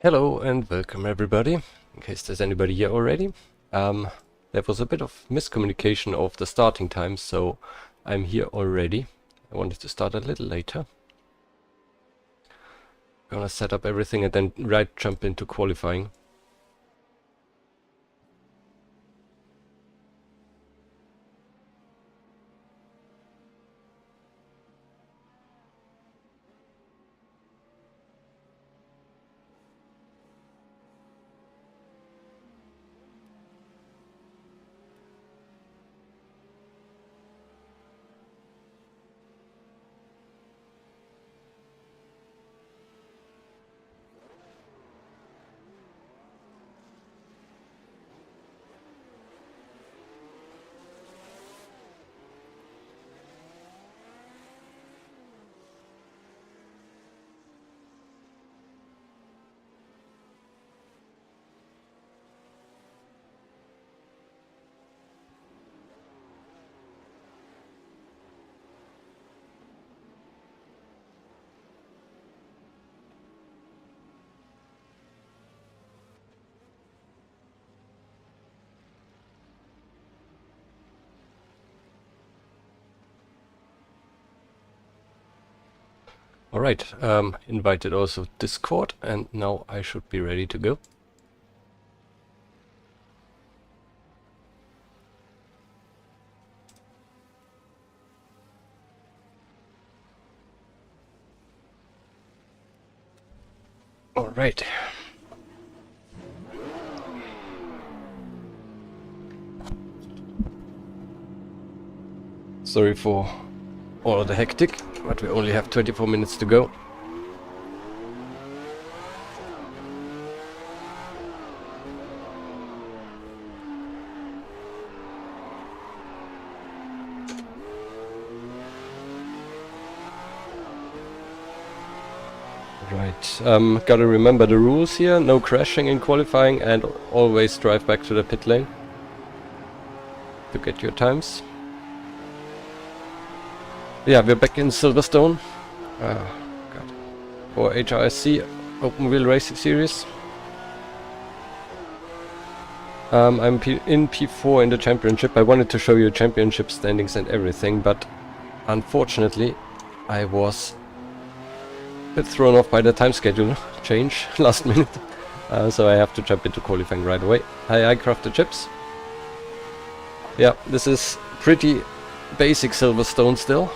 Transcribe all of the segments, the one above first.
Hello and welcome everybody, in case there's anybody here already. There was a bit of miscommunication of the starting time, so I'm here already. I wanted to start a little later. Gonna set up everything and then jump into qualifying. Alright, invited also Discord, and now I should be ready to go. Alright. Sorry for all of the hectic, but we only have 24 minutes to go. Right, gotta remember the rules here: no crashing in qualifying and always drive back to the pit lane to get your times. Yeah, we're back in Silverstone for HRSC Open Wheel Racing Series. I'm in P4 in the championship. I wanted to show you championship standings and everything, but unfortunately I was a bit thrown off by the time schedule change last minute, so I have to jump into qualifying right away. I craft the chips. Yeah, this is pretty basic Silverstone still.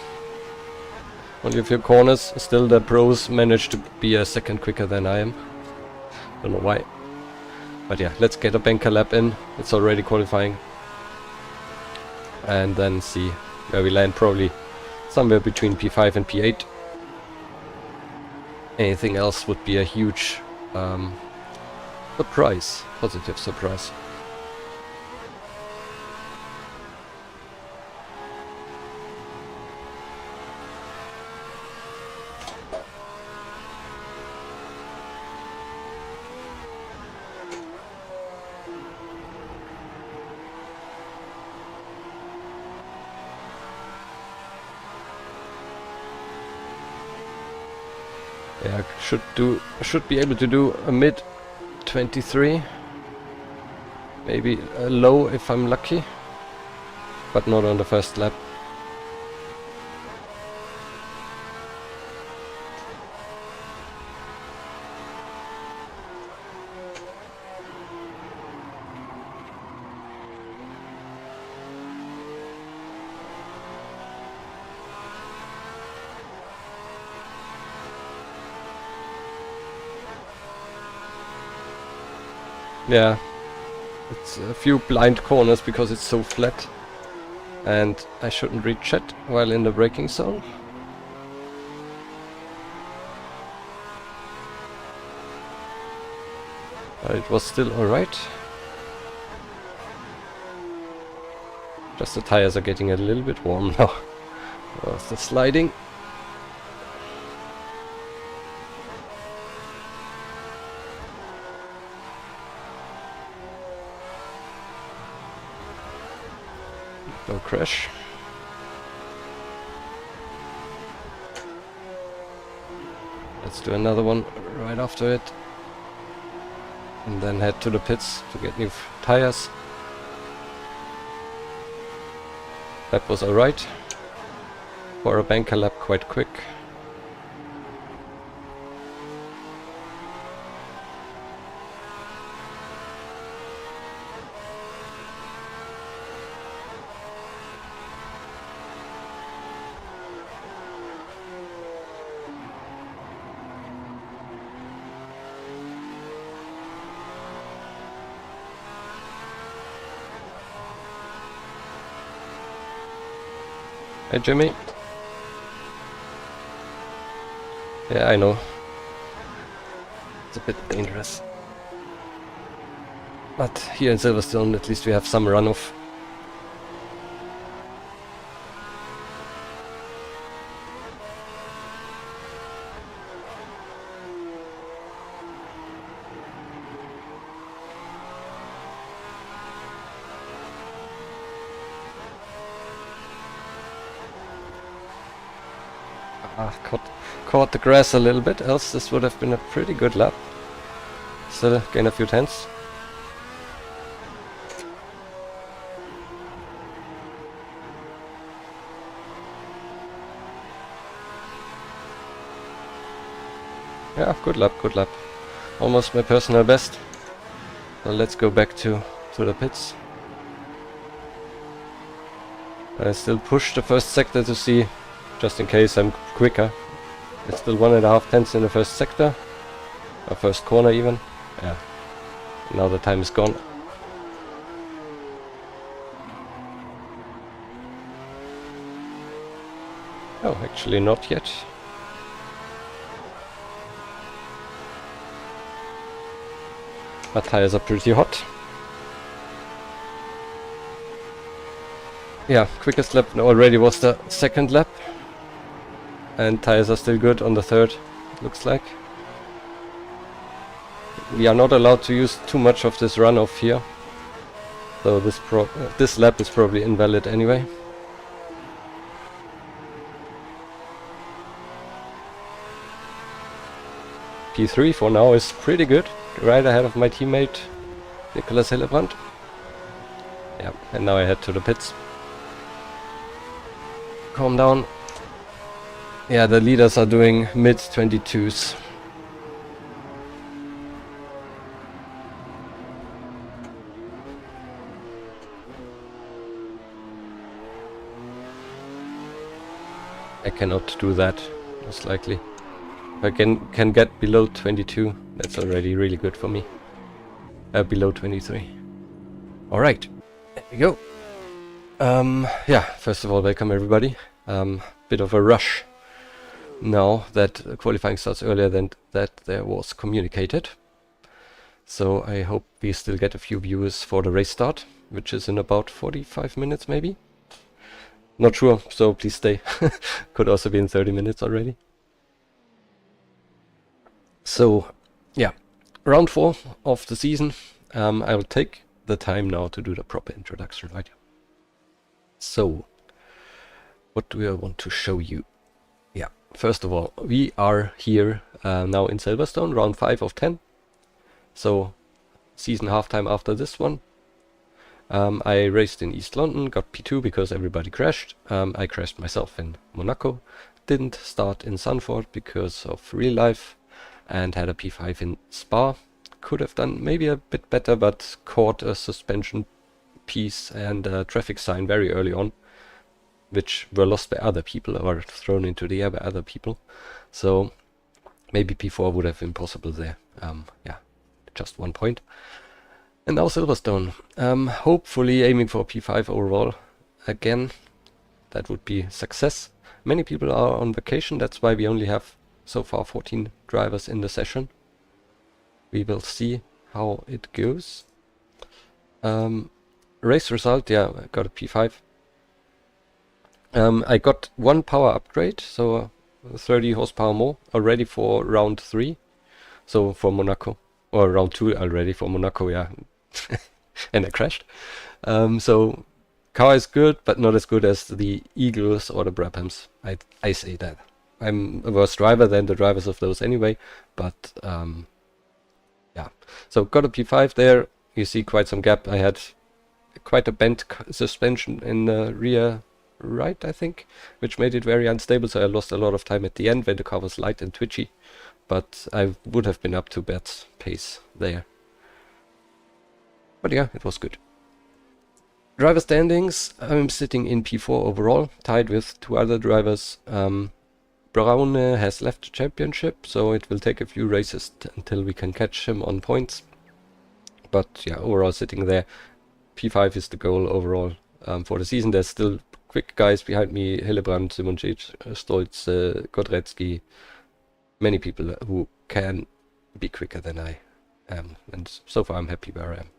Only a few corners. Still the pros managed to be a second quicker than I am. Don't know why. But yeah, let's get a banker lap in. It's already qualifying. And then see where we land, probably somewhere between P5 and P8. Anything else would be a huge surprise. Positive surprise. Yeah, should be able to do a mid 23, maybe a low if I'm lucky, but not on the first lap. Yeah, it's a few blind corners because it's so flat, and I shouldn't reach it while in the braking zone. But it was still alright. Just the tires are getting a little bit warm now. There's the sliding. No crash. Let's do another one right after it. and then head to the pits to get new tires. That was alright. For a banker lap, quite quick. Hey Jimmy. Yeah, I know. It's a bit dangerous. But here in Silverstone at least we have some runoff. Caught the grass a little bit, else this would have been a pretty good lap. Still gain a few tenths. Yeah, good lap, good lap. Almost my personal best. So let's go back to the pits. I still push the first sector to see, just in case I'm quicker. It's still 1.5 tenths in the first sector, or first corner even. Yeah. Now the time is gone. Oh, actually not yet. My tires are pretty hot. Yeah, quickest lap already was the second lap. And tires are still good on the third, looks like. We are not allowed to use too much of this runoff here. So this lap is probably invalid anyway. P3 for now is pretty good, right ahead of my teammate Nicholas Hillebrand. Yeah, and now I head to the pits. Calm down. Yeah, the leaders are doing mid-22s. I cannot do that, most likely. If I can get below 22, that's already really good for me. Below 23. Alright, there we go. Yeah, first of all, welcome everybody. Bit of a rush now that qualifying starts earlier than that there was communicated. So I hope we still get a few viewers for the race start, which is in about 45 minutes maybe. Not sure, so please stay. Could also be in 30 minutes already. So yeah, round 4 of the season. I will take the time now to do the proper introduction, right? So what do I want to show you? Yeah, first of all, we are here now in Silverstone, round 5 of 10. So season halftime after this one. I raced in East London, got P2 because everybody crashed. I crashed myself in Monaco. Didn't start in Zandvoort because of real life and had a P5 in Spa. Could have done maybe a bit better, but caught a suspension piece and a traffic sign very early on, which were lost by other people or thrown into the air by other people. So maybe P4 would have been possible there. Yeah, just 1 point. And now Silverstone. Hopefully aiming for P5 overall again. That would be success. Many people are on vacation, that's why we only have so far 14 drivers in the session. We will see how it goes. Race result, yeah, I got a P5. I got 1 power upgrade, so 30 horsepower more already for round 3. So for Monaco, or round 2 already for Monaco, yeah. And I crashed. So car is good, but not as good as the Eagles or the Brabhams. I say that. I'm a worse driver than the drivers of those anyway, but yeah. So got a P5 there. You see quite some gap. I had quite a bent suspension in the rear right, I think, which made it very unstable, so I lost a lot of time at the end when the car was light and twitchy, but I would have been up to Bert's pace there. But yeah, it was good. Driver standings, I'm sitting in P4 overall, tied with 2 other drivers. Braune has left the championship, so it will take a few races until we can catch him on points. But yeah, overall sitting there. P5 is the goal overall for the season. There's still quick guys behind me, Hillebrand, Simoncic, Stolz, Godrecki, many people who can be quicker than I am, and so far I'm happy where I am.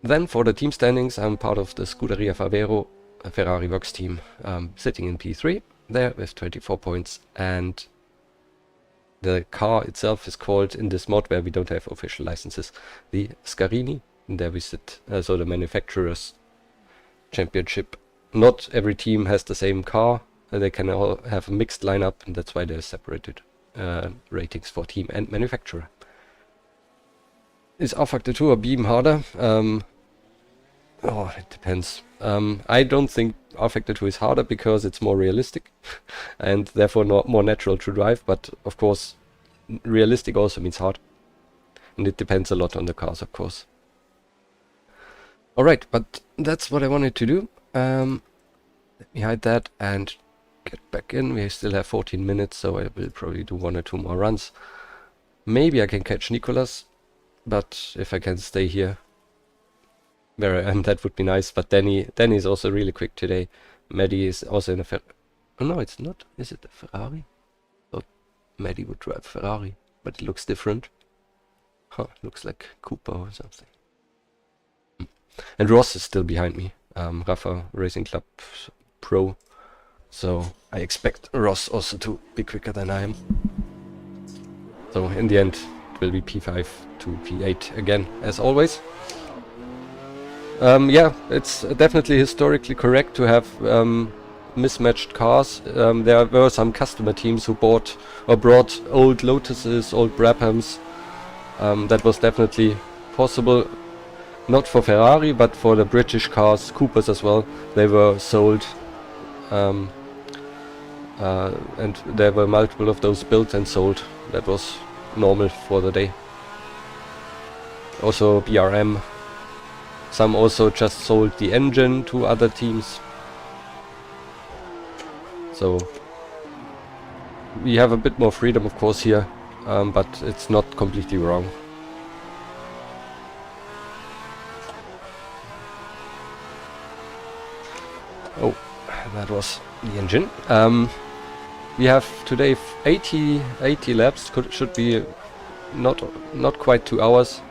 Then for the team standings, I'm part of the Scuderia Favero, a Ferrari Works team, sitting in P3 there with 24 points, and the car itself is called, in this mod where we don't have official licenses, the Scarini. And there we sit, so the manufacturer's championship. Not every team has the same car, they can all have a mixed lineup, and that's why there's separated ratings for team and manufacturer. Is rFactor 2 or Beam harder? Oh, it depends. I don't think rFactor 2 is harder because it's more realistic and therefore not more natural to drive, but of course realistic also means hard, and it depends a lot on the cars, of course. Alright, but that's what I wanted to do. Let me hide that and get back in. We still have 14 minutes, so I will probably do 1 or 2 more runs. Maybe I can catch Nicolas, but if I can stay here where I am, that would be nice. But Danny is also really quick today. Maddie is also in a oh no, it's not. Is it a Ferrari? Oh, Maddie would drive Ferrari, but it looks different. Huh, looks like Cooper or something. And Ross is still behind me, Rafa Racing Club Pro, so I expect Ross also to be quicker than I am. So in the end it will be P5 to P8 again, as always. Yeah, it's definitely historically correct to have mismatched cars. There were some customer teams who bought or brought old Lotuses, old Brabhams. That was definitely possible. Not for Ferrari, but for the British cars, Coopers as well. They were sold, and there were multiple of those built and sold. That was normal for the day. Also BRM. Some also just sold the engine to other teams. So we have a bit more freedom, of course, here, but it's not completely wrong. Oh, that was the engine. We have today 80 laps. Should be not quite 2 hours.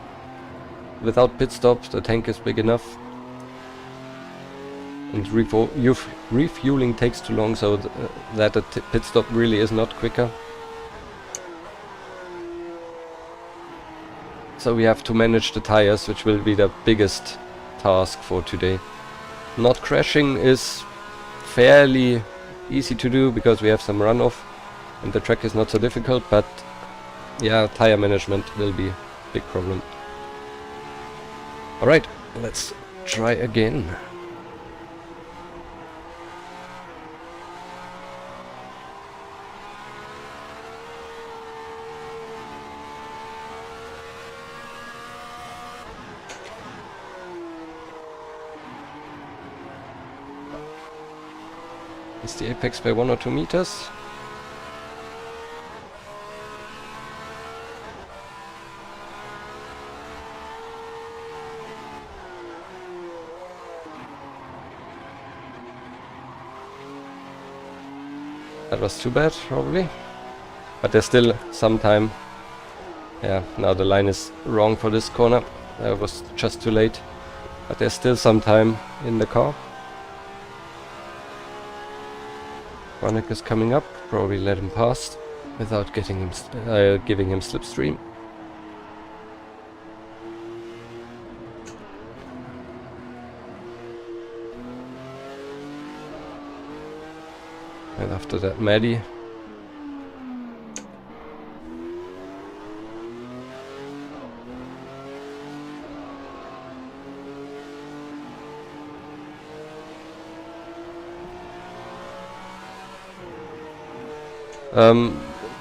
Without pit stops, the tank is big enough. And refueling takes too long, so that a pit stop really is not quicker. So we have to manage the tires, which will be the biggest task for today. Not crashing is fairly easy to do because we have some runoff and the track is not so difficult, but yeah, tire management will be a big problem. Alright, let's try again. Is the apex by 1 or 2 meters? That was too bad, probably. But there's still some time. Yeah, now the line is wrong for this corner. I was just too late. But there's still some time in the car. Vanek is coming up, probably let him pass without getting him giving him slipstream. And after that, Maddie.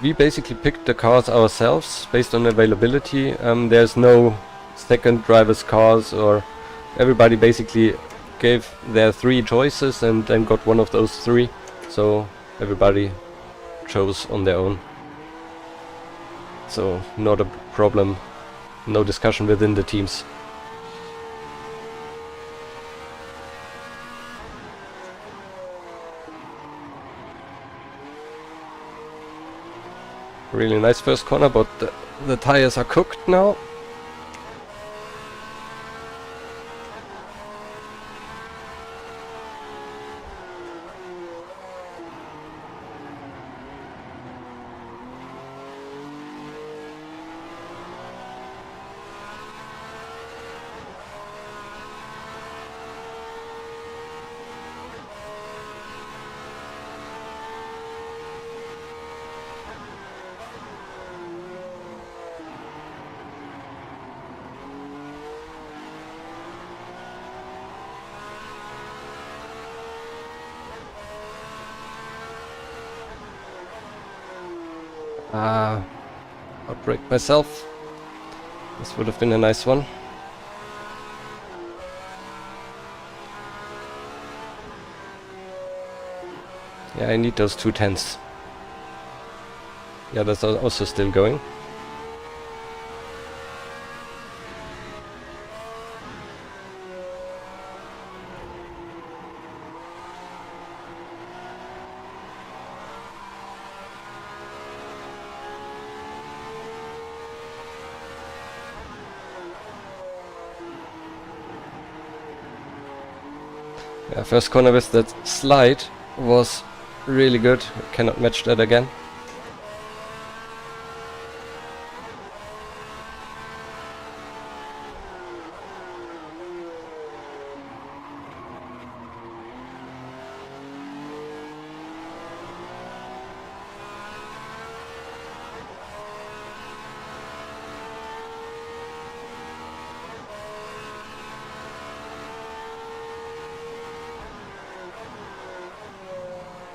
We basically picked the cars ourselves based on availability. There's no second driver's cars, or everybody basically gave their 3 choices and then got one of those 3. So everybody chose on their own. So not a problem, no discussion within the teams. Really nice first corner, but the tires are cooked now. Outbrake myself. This would have been a nice one. Yeah, I need those 2 tenths. Yeah, that's also still going. Yeah, first corner with that slide was really good. I cannot match that again.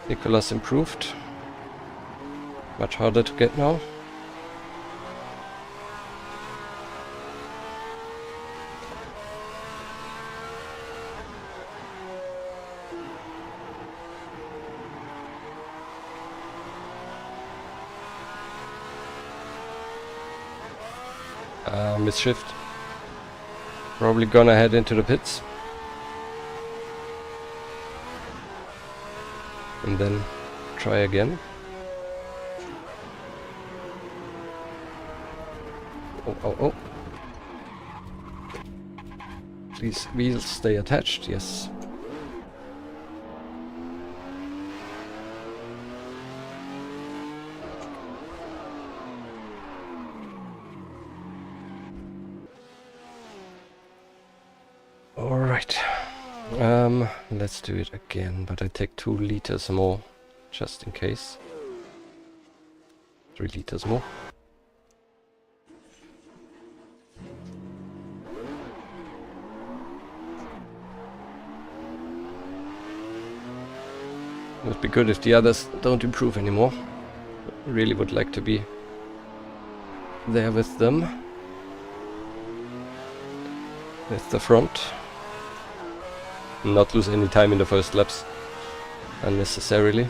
Nicolas improved. Much harder to get now. Misshift. Probably gonna head into the pits. And then try again. Oh. Please, wheels stay attached, yes. Alright. Let's do it again, but I take 2 liters more, just in case. 3 liters more. It would be good if the others don't improve anymore. Really would like to be there with them. With the front. Not lose any time in the first laps unnecessarily.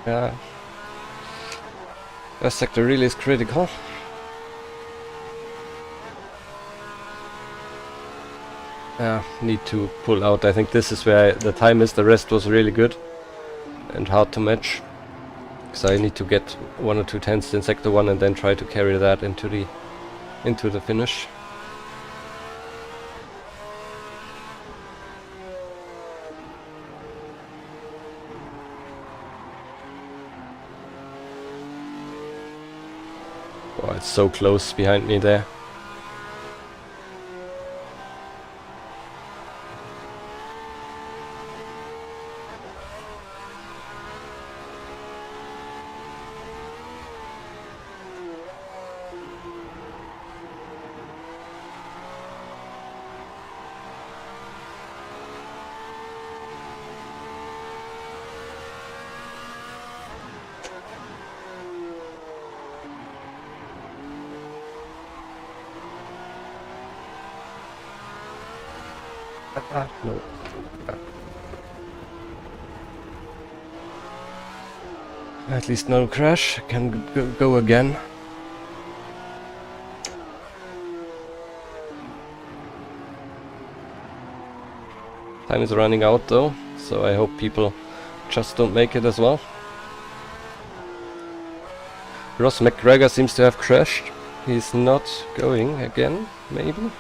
Yeah. First sector really is critical. Yeah, need to pull out. I think this is where the time is. The rest was really good and hard to match. So I need to get 1 or 2 tenths in sector 1 and then try to carry that into the finish. Oh, it's so close behind me there. No. At least no crash. Can go again. Time is running out though, so I hope people just don't make it as well. Ross McGregor seems to have crashed. He's not going again, maybe?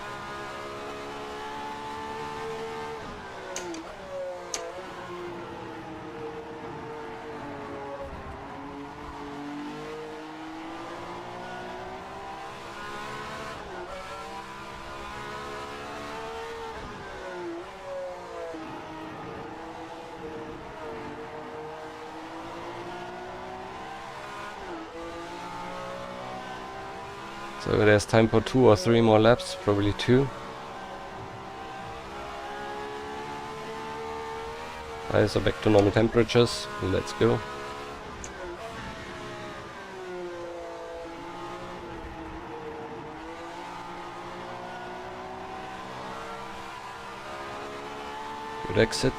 So there's time for 2 or 3 more laps, probably 2. Tires are back to normal temperatures. Let's go. Good exit.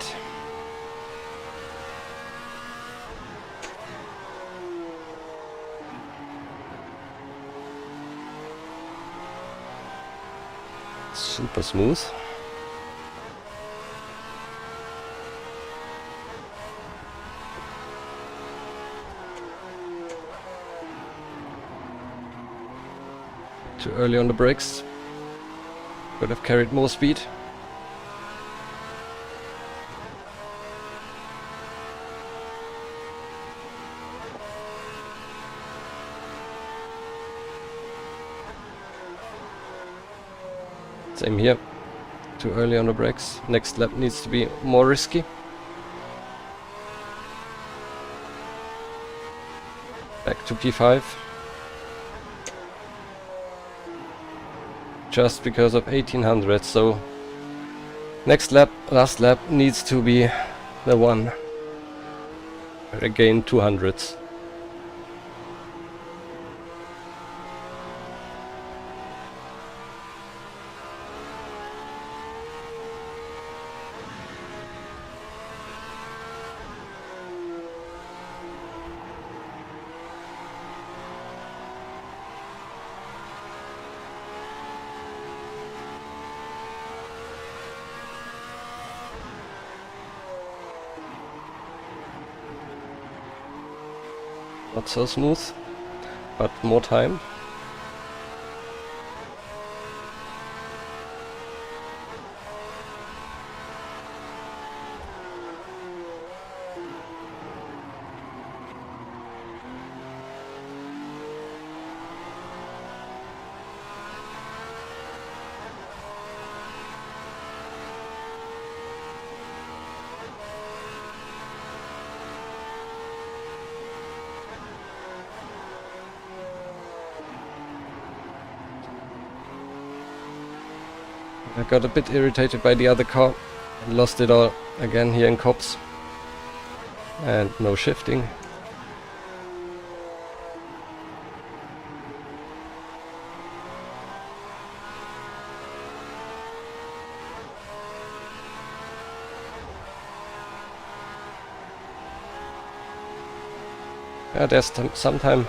Super smooth. Too early on the brakes. Could have carried more speed. Same here. Too early on the brakes. Next lap needs to be more risky. Back to P5. Just because of 1800, so next lap, last lap needs to be the one. Again 200s. Not so smooth, but more time. I got a bit irritated by the other car and lost it all again here in Cops. And no shifting. Yeah, there's some time.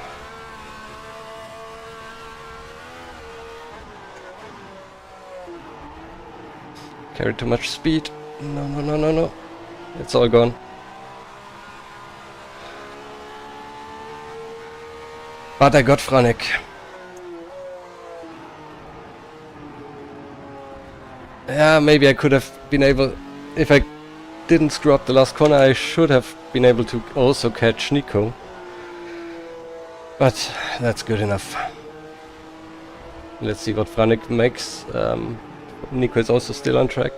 Carried too much speed. No, no, no, no, no. It's all gone. But I got Franek. Yeah, maybe I could have been able... If I didn't screw up the last corner, I should have been able to also catch Nico. But that's good enough. Let's see what Franek makes. Nico is also still on track.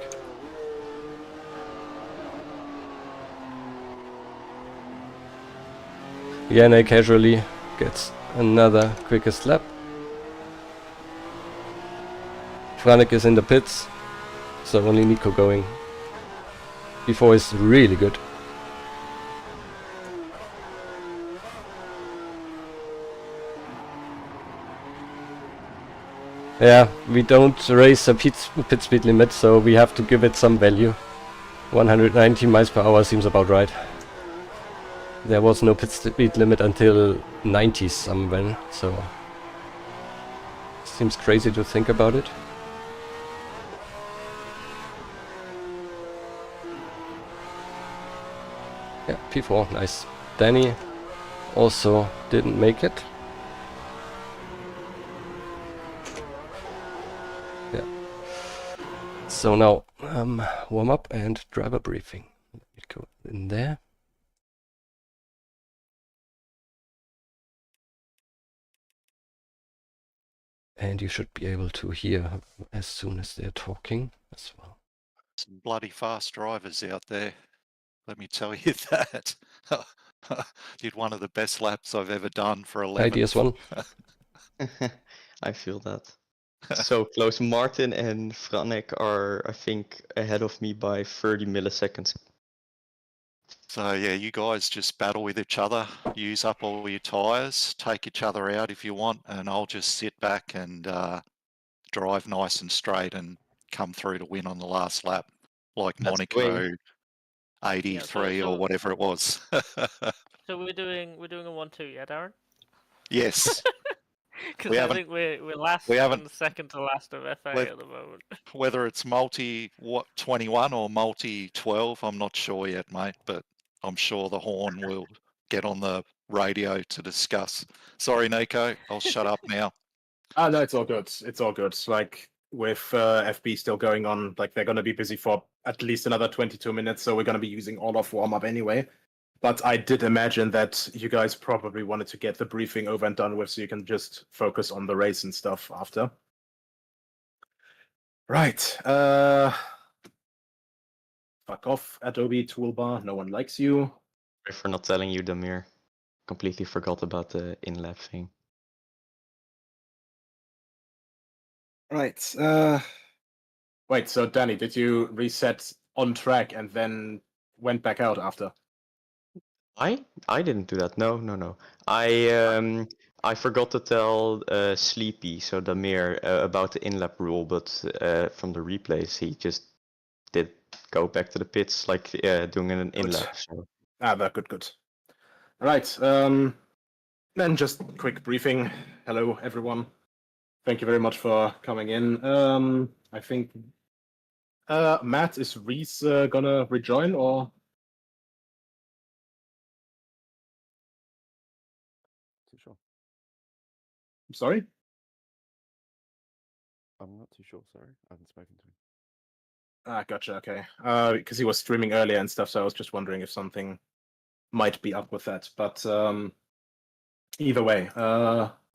Jernej casually gets another quickest lap. Franek is in the pits, so only Nico going. Before is really good. Yeah, we don't race a pit speed limit, so we have to give it some value. 190 miles per hour seems about right. There was no pit speed limit until 90 somewhere, so seems crazy to think about it. Yeah, P4, nice. Danny also didn't make it. Yeah. So now warm up and driver briefing. Let me go in there. And you should be able to hear as soon as they're talking as well. Some bloody fast drivers out there, let me tell you that. Did one of the best laps I've ever done for 11. Ideas one. I feel that. So close. Martin and Franek are, I think, ahead of me by 30 milliseconds. So yeah, you guys just battle with each other, use up all your tyres, take each other out if you want, and I'll just sit back and drive nice and straight and come through to win on the last lap, like That's Monaco great. 83 or whatever it was. So we're doing a 1-2, yeah, Darren? Yes. Because I think we're last and second to last of FA at the moment. Whether it's multi 21 or multi 12, I'm not sure yet, mate, but I'm sure the horn will get on the radio to discuss. Sorry, Nico, I'll shut up now. No, it's all good. It's all good. Like with FB still going on, like they're going to be busy for at least another 22 minutes, so we're going to be using all of warm-up anyway. But I did imagine that you guys probably wanted to get the briefing over and done with so you can just focus on the race and stuff after. Right. Fuck off, Adobe toolbar. No one likes you. Sorry for not telling you, Damir. Completely forgot about the in-lap thing. Right. Wait, so Danny, did you reset on track and then went back out after? I didn't do that. No. I forgot to tell Sleepy, so Damir, about the in-lap rule, but from the replays he just did go back to the pits like doing an in-lap. So. Good. Right. Then just quick briefing. Hello, everyone. Thank you very much for coming in. I think Matt, is Reese gonna rejoin or? Too sure. I'm sorry? I'm not too sure, sorry. I haven't spoken to him. Gotcha, okay. Because he was streaming earlier and stuff, so I was just wondering if something might be up with that. But either way,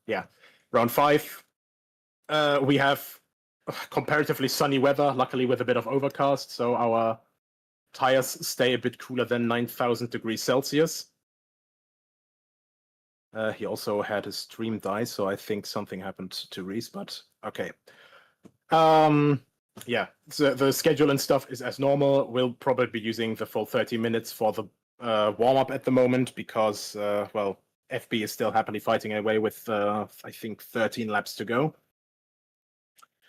yeah. Round 5. We have comparatively sunny weather, luckily with a bit of overcast, so our tires stay a bit cooler than 9,000 degrees Celsius. He also had his stream die, so I think something happened to Reese, but okay. Yeah, so the schedule and stuff is as normal. We'll probably be using the full 30 minutes for the warm-up at the moment because, well, FB is still happily fighting away with, I think, 13 laps to go.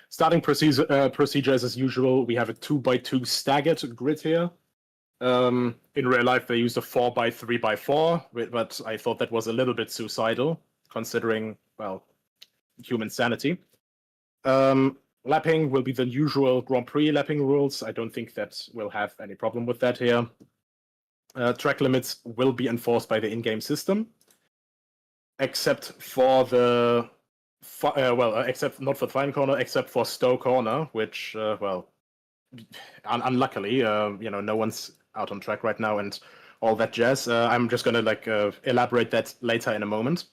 Starting procedure as usual, we have a 2x2 staggered grid here. In real life, they used a 4x3x4, but I thought that was a little bit suicidal, considering, well, human sanity. Lapping will be the usual Grand Prix lapping rules. I don't think that we'll have any problem with that here. Track limits will be enforced by the in-game system, except for the except not for the final corner, except for Stowe corner, which unluckily, no one's out on track right now and all that jazz. I'm just gonna elaborate that later in a moment.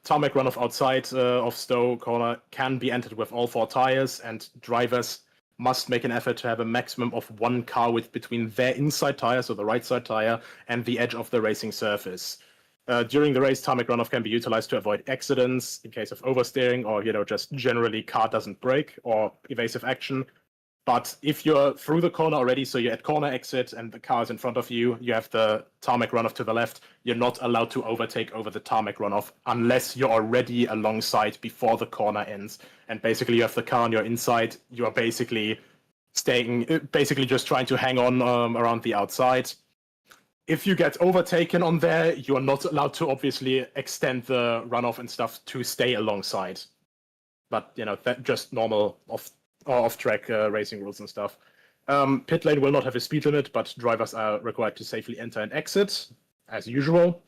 Tarmac runoff outside of Stowe corner can be entered with all 4 tires, and drivers must make an effort to have a maximum of 1 car width between their inside tire, so the right side tire, and the edge of the racing surface. During the race, tarmac runoff can be utilized to avoid accidents in case of oversteering or, just generally car doesn't brake or evasive action. But if you're through the corner already, so you're at corner exit and the car is in front of you, you have the tarmac runoff to the left, you're not allowed to overtake over the tarmac runoff unless you're already alongside before the corner ends. And basically you have the car on your inside, you're basically just trying to hang on around the outside. If you get overtaken on there, you're not allowed to obviously extend the runoff and stuff to stay alongside. But, that just normal off-track racing rules and stuff. Pit lane will not have a speed limit, but drivers are required to safely enter and exit, as usual.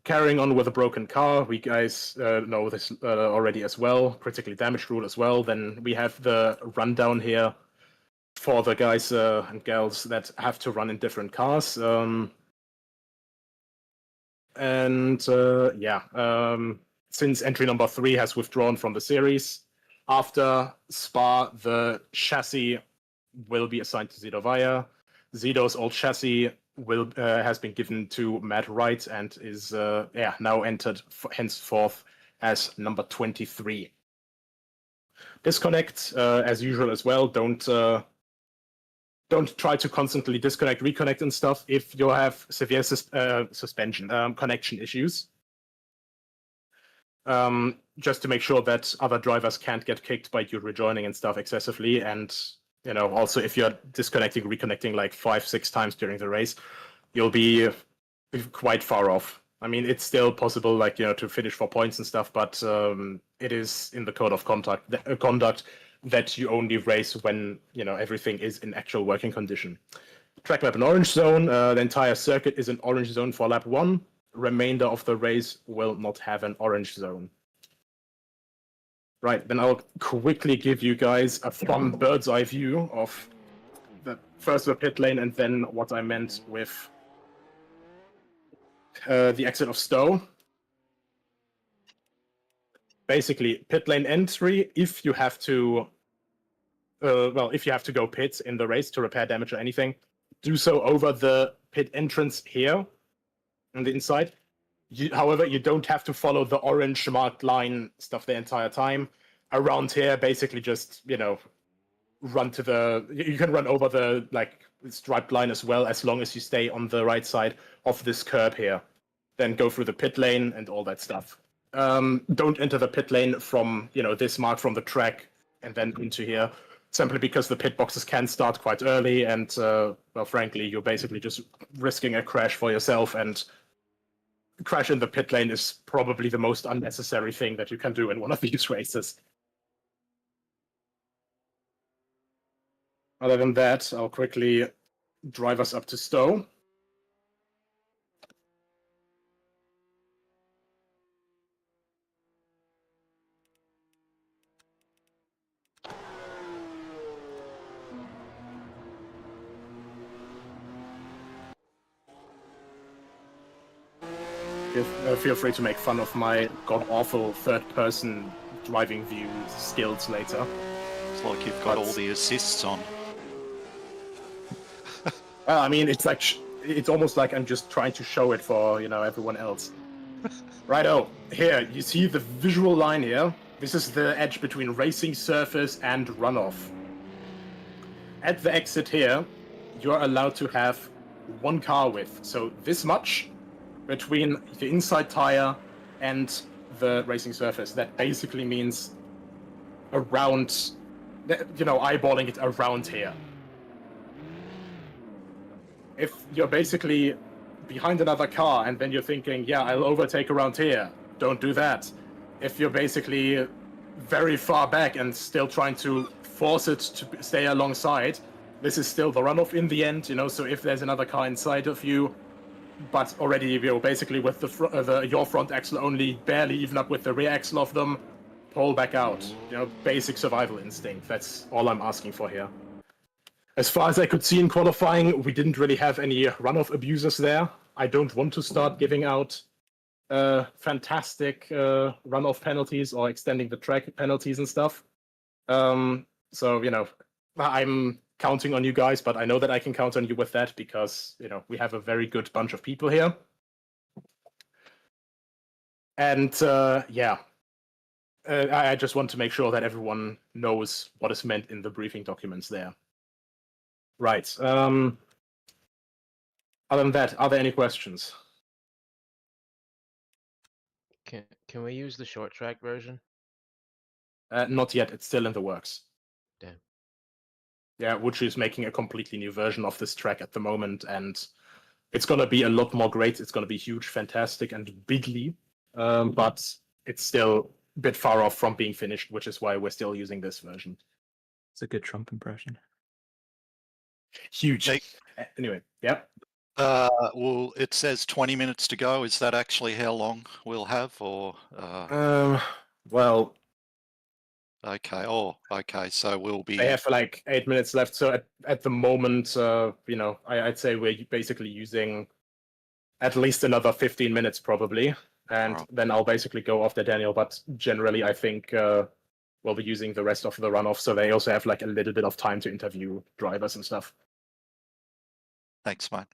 Carrying on with a broken car, we guys know this already as well. Critically damaged rule as well. Then we have the rundown here for the guys and gals that have to run in different cars. Since entry number 3 has withdrawn from the series, after Spa, the chassis will be assigned to Zido Vaya. Zido's old chassis has been given to Matt Wright and is now entered henceforth as number 23. Disconnect as usual as well. Don't try to constantly disconnect, reconnect and stuff if you have severe connection issues. Just to make sure that other drivers can't get kicked by you rejoining and stuff excessively. And, also if you're disconnecting, reconnecting like 5-6 times during the race, you'll be quite far off. I mean, it's still possible, to finish for points and stuff, but it is in the code of conduct that you only race when, everything is in actual working condition. Track map in orange zone. The entire circuit is in orange zone for lap 1. Remainder of the race will not have an orange zone. Right, then I'll quickly give you guys a fun bird's eye view of first the pit lane and then what I meant with the exit of Stowe. Basically, pit lane entry, if you have to go pit in the race to repair damage or anything, do so over the pit entrance here on the inside. However, you don't have to follow the orange marked line stuff the entire time. Around here, basically just, run to you can run over the striped line as well, as long as you stay on the right side of this curb here. Then go through the pit lane and all that stuff. Don't enter the pit lane from, this mark from the track and then into here, simply because the pit boxes can start quite early and, frankly, you're basically just risking a crash for yourself, and crash in the pit lane is probably the most unnecessary thing that you can do in one of these races. Other than that, I'll quickly drive us up to Stowe. Feel free to make fun of my god-awful third-person driving view skills later. It's like you've got all the assists on. I mean, it's almost like I'm just trying to show it for, everyone else. Righto, here, you see the visual line here? This is the edge between racing surface and runoff. At the exit here, you're allowed to have 1 car width, so this much between the inside tire and the racing surface. That basically means around, eyeballing it around here. if you're basically behind another car and then you're thinking, yeah, I'll overtake around here, don't do that. If you're basically very far back and still trying to force it to stay alongside, this is still the runoff in the end, you know, so if there's another car inside of you, but already you're basically with your front axle only barely even up with the rear axle of them, pull back out. You know, basic survival instinct. That's all I'm asking for here. As far as I could see in qualifying, we didn't really have any runoff abusers there. I don't want to start giving out fantastic runoff penalties or extending the track penalties and stuff. So, you know, I'm counting on you guys, but I know that I can count on you with that because, you know, we have a very good bunch of people here. And yeah, I just want to make sure that everyone knows what is meant in the briefing documents there. Right. Other than that, are there any questions? Can we use the short track version? Not yet. It's still in the works. Damn. Yeah, which is making a completely new version of this track at the moment, and it's going to be a lot more great. It's going to be huge, fantastic, and bigly, but it's still a bit far off from being finished, which is why we're still using this version. It's a good Trump impression. Huge. Anyway, yeah. Well, it says 20 minutes to go. Is that actually how long we'll have, or? Well. Okay. Oh, okay. So we'll be. They have like 8 minutes left. So at the moment, you know, I'd say we're basically using at least another 15 minutes probably, and then I'll basically go after Daniel. But generally, I think we'll be using the rest of the runoff, so they also have like a little bit of time to interview drivers and stuff. Thanks, mate.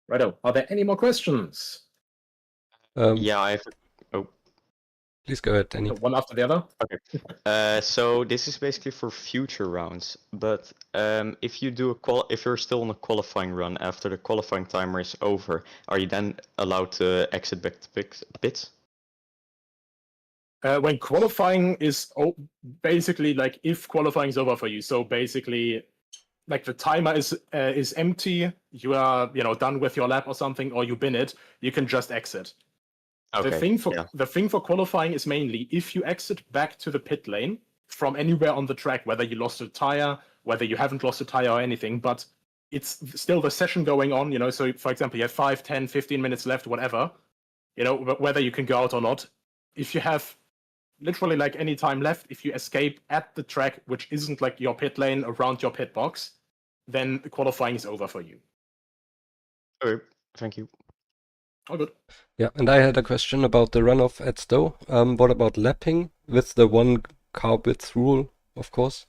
Righto. Are there any more questions? Yeah, I have. Oh, please go ahead, Danny. One after the other. Okay. So this is basically for future rounds. But if you do if you're still on a qualifying run after the qualifying timer is over, are you then allowed to exit back to pits? When qualifying is basically like if qualifying is over for you, so basically like the timer is empty, you are done with your lap or something, or you bin it, you can just exit. Okay, the thing for qualifying is mainly if you exit back to the pit lane from anywhere on the track, whether you lost a tire, whether you haven't lost a tire or anything, but it's still the session going on, you know, so for example you have 5, 10, 15 minutes left, whatever, you know, whether you can go out or not. If you have literally like any time left, if you escape at the track which isn't like your pit lane around your pit box, then the qualifying is over for you. Okay, thank you. All good. Yeah, and I had a question about the runoff at Stowe. What about lapping with the one car width rule, of course?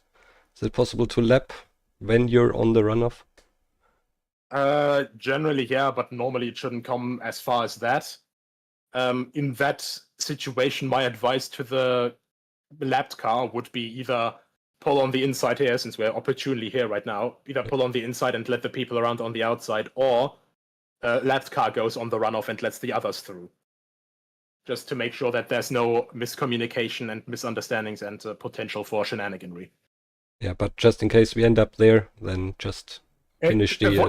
Is it possible to lap when you're on the runoff? Generally, yeah, but normally it shouldn't come as far as that. In that situation, my advice to the lapped car would be either pull on the inside here, since we're opportunely here right now, either pull on the inside and let the people around on the outside, or lapped car goes on the runoff and lets the others through. Just to make sure that there's no miscommunication and misunderstandings and potential for shenaniganry. Yeah, but just in case we end up there, then just finish the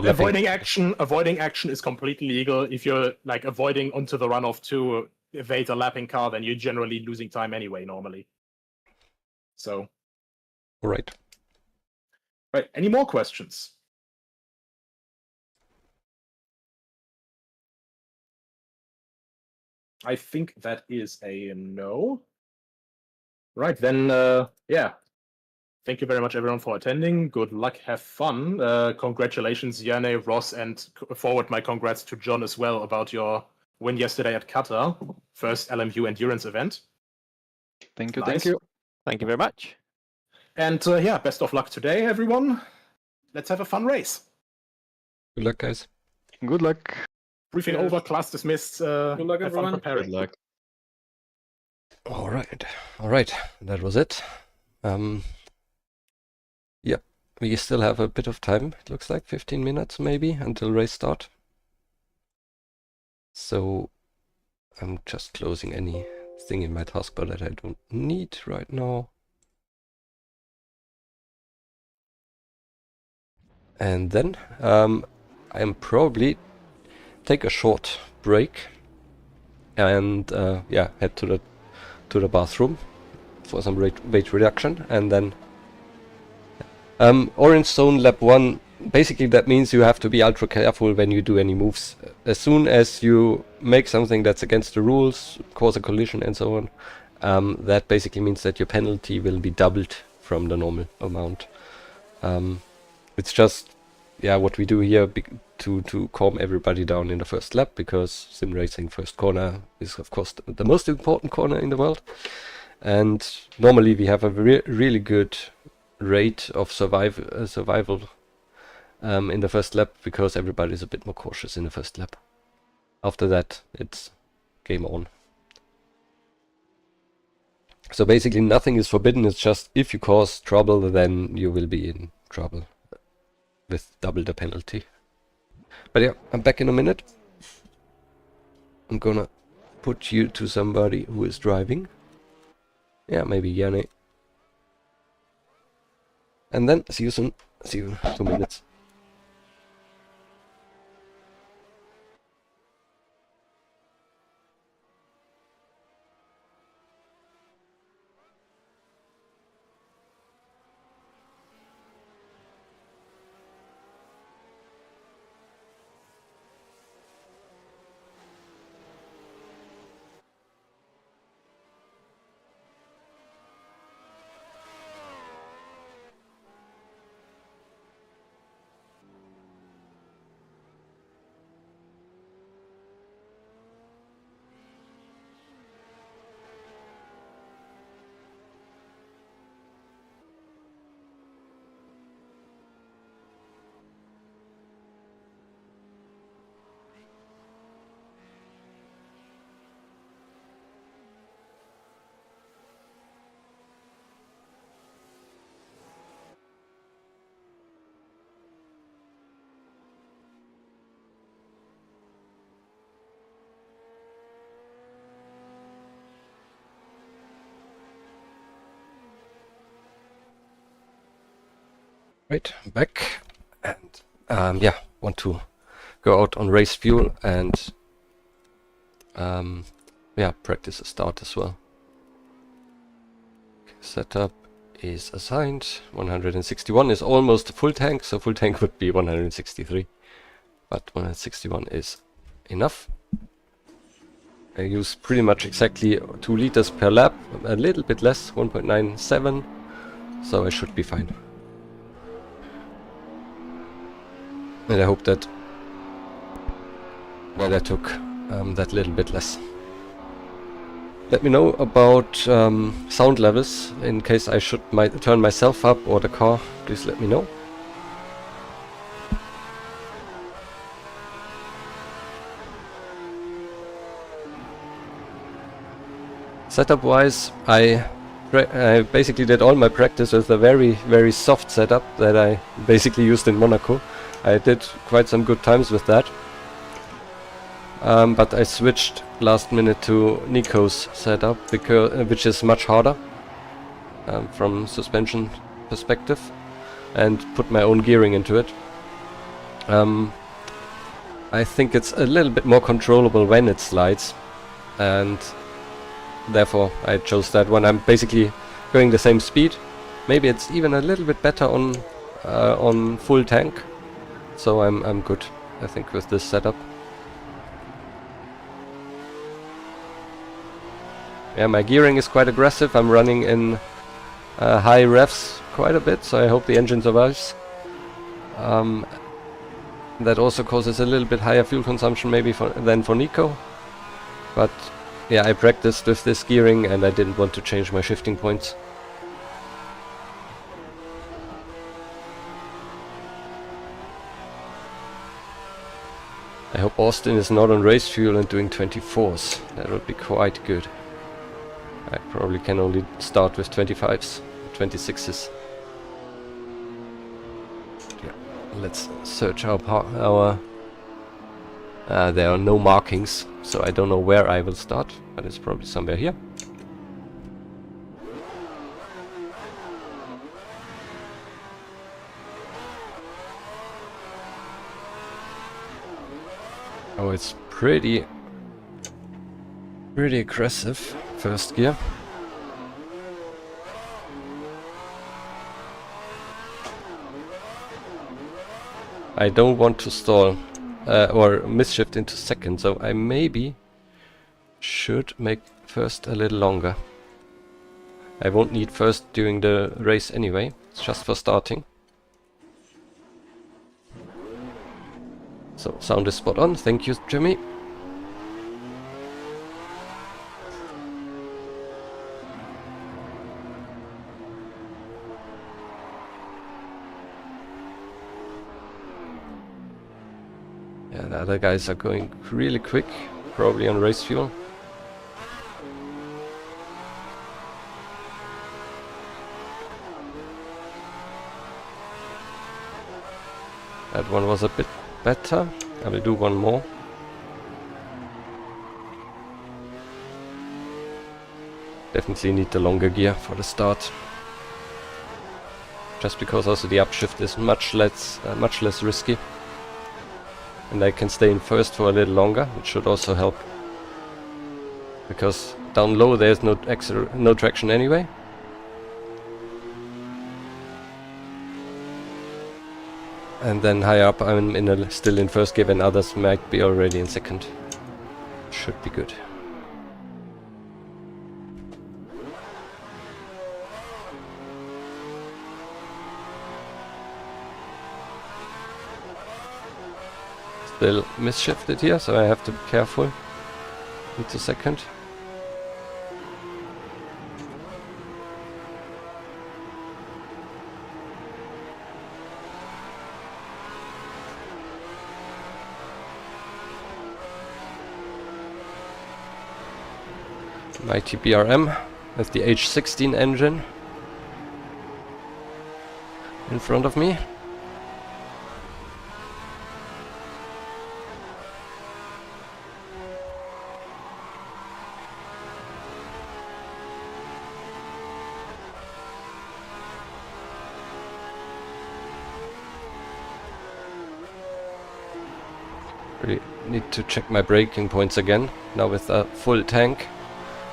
avoiding action is completely legal. If you're like avoiding onto the runoff to evade a lapping car, then you're generally losing time anyway normally. So right. Right, any more questions? I think that is a no. Right, then yeah. Thank you very much, everyone, for attending. Good luck, have fun. Congratulations, Jernej, Ross, and forward my congrats to John as well about your win yesterday at Qatar. First LMU endurance event. Thank you, Nice. thank you. Thank you very much. And yeah, best of luck today, everyone. Let's have a fun race. Good luck, guys. Good luck. Briefing over, class dismissed. Good luck, have fun everyone. preparing. Good luck. All right, that was it. Yeah, we still have a bit of time. It looks like 15 minutes maybe until race start. So I'm just closing anything in my taskbar that I don't need right now. And then I am probably take a short break and yeah, head to the bathroom for some weight reduction, and then Orange Zone Lap 1. Basically, that means you have to be ultra careful when you do any moves. As soon as you make something that's against the rules, cause a collision and so on, that basically means that your penalty will be doubled from the normal amount. It's just, yeah, what we do here to calm everybody down in the first lap, because sim racing first corner is of course the most important corner in the world. And normally we have a really good rate of survival in the first lap, because everybody is a bit more cautious in the first lap. After that, it's game on. So basically nothing is forbidden, it's just if you cause trouble, then you will be in trouble with double the penalty. But yeah, I'm back in a minute. I'm gonna put you to somebody who is driving. Yeah, maybe Jernej. And then see you soon. See you in 2 minutes. Right, I'm back, and yeah, want to go out on race fuel and yeah, practice a start as well. Setup is assigned. 161 is almost a full tank, so full tank would be 163, but 161 is enough. I use pretty much exactly 2 liters per lap, a little bit less, 1.97, so I should be fine. And I hope that I took that little bit less. Let me know about sound levels in case I should turn myself up or the car. Please let me know. Setup wise, I basically did all my practice with a very soft setup that I basically used in Monaco. I did quite some good times with that, but I switched last minute to Nico's setup, which is much harder from suspension perspective, and put my own gearing into it. I think it's a little bit more controllable when it slides, and therefore I chose that one. I'm basically going the same speed. Maybe it's even a little bit better on full tank. So I'm good, I think, with this setup. Yeah, my gearing is quite aggressive. I'm running in high revs quite a bit, so I hope the engine survives. That also causes a little bit higher fuel consumption maybe than for Nico. But yeah, I practiced with this gearing and I didn't want to change my shifting points. I hope Austin is not on race fuel and doing 24s. That would be quite good. I probably can only start with 25s, 26s. Yeah. Let's search our there are no markings, so I don't know where I will start, but it's probably somewhere here. Oh, it's pretty aggressive first gear. I don't want to stall or misshift into second, so I maybe should make first a little longer. I won't need first during the race anyway, it's just for starting. So sound is spot on, thank you Jimmy. Yeah, the other guys are going really quick, probably on race fuel. That one was a bit better. I will do one more. Definitely need the longer gear for the start. Just because also the upshift is much less risky. And I can stay in first for a little longer, which should also help. Because down low there's no traction anyway. And then high up I'm still in first gear when others might be already in second. Should be good. Still misshifted here, so I have to be careful into second. Mighty BRM with the H16 engine in front of me. Really need to check my braking points again. Now with a full tank,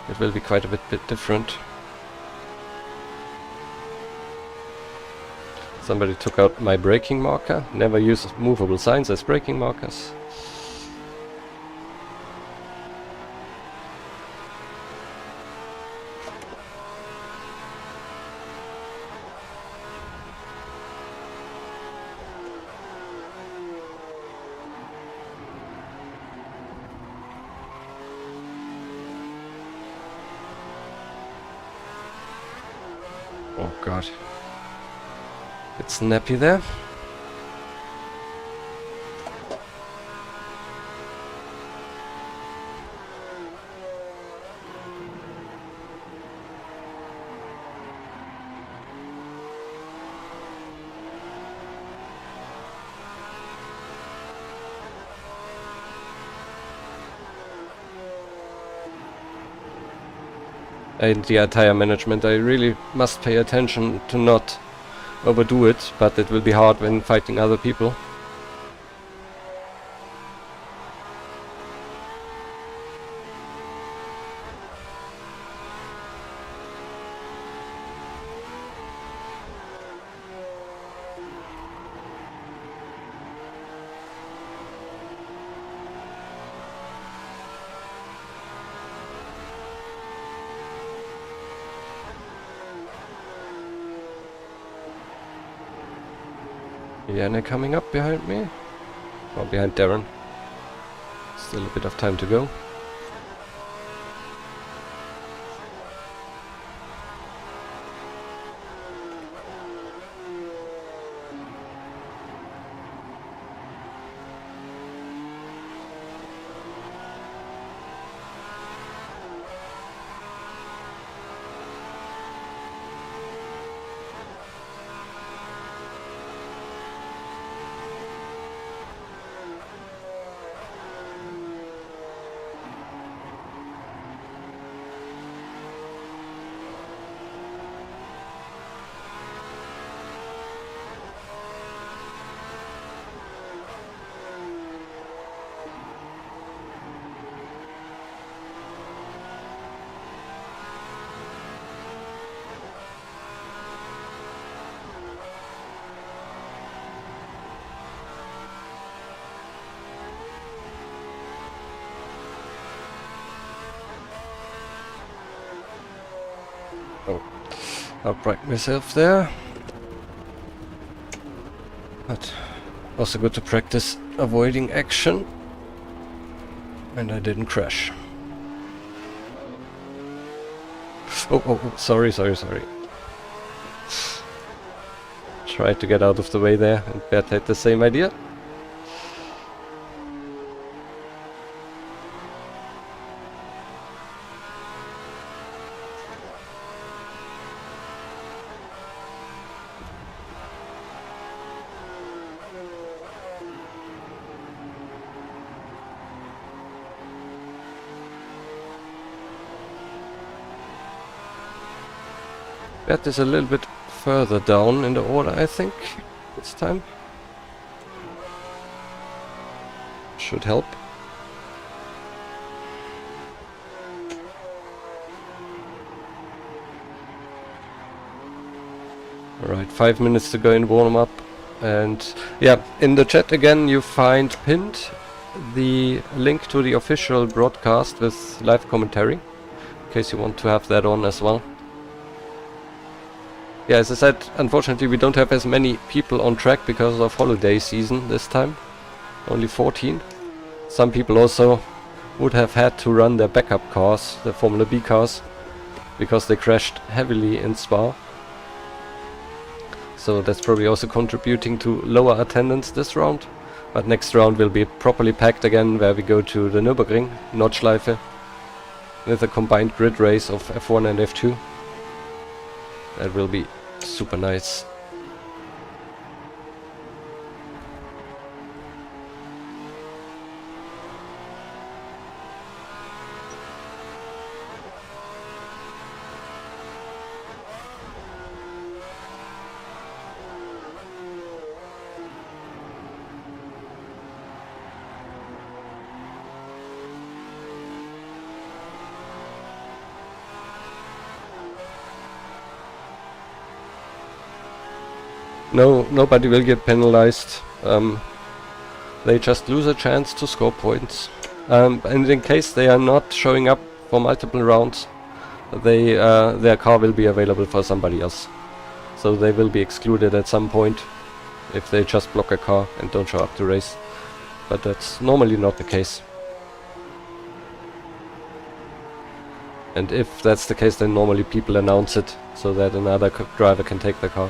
it will be quite a bit different. Somebody took out my braking marker. Never use movable signs as braking markers. Oh god. Bit snappy there. And the tire management, I really must pay attention to not overdo it, but it will be hard when fighting other people. Jernej coming up behind me, or behind Darren. Still a bit of time to go. Outbrake myself there. But also good to practice avoiding action. And I didn't crash. Oh, sorry. Tried to get out of the way there, and Bert had the same idea. Bert is a little bit further down in the order, I think, this time. Should help. Alright, 5 minutes to go in warm-up. And yeah, in the chat again you find pinned the link to the official broadcast with live commentary, in case you want to have that on as well. Yeah, as I said, unfortunately we don't have as many people on track because of holiday season this time. Only 14. Some people also would have had to run their backup cars, the Formula B cars, because they crashed heavily in Spa. So that's probably also contributing to lower attendance this round. But next round will be properly packed again, where we go to the Nürburgring, Nordschleife, with a combined grid race of F1 and F2. That will be super nice. No, nobody will get penalized. They just lose a chance to score points. And in case they are not showing up for multiple rounds, their car will be available for somebody else. So they will be excluded at some point if they just block a car and don't show up to race. But that's normally not the case. And if that's the case, then normally people announce it so that another driver can take the car.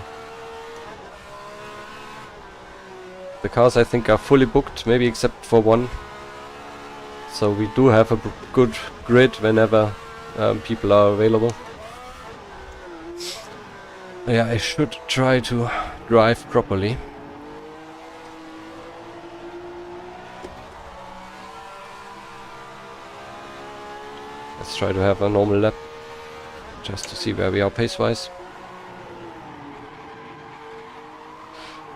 The cars I think are fully booked, maybe except for one. So we do have a good grid whenever people are available. Yeah, I should try to drive properly. Let's try to have a normal lap, just to see where we are pace-wise.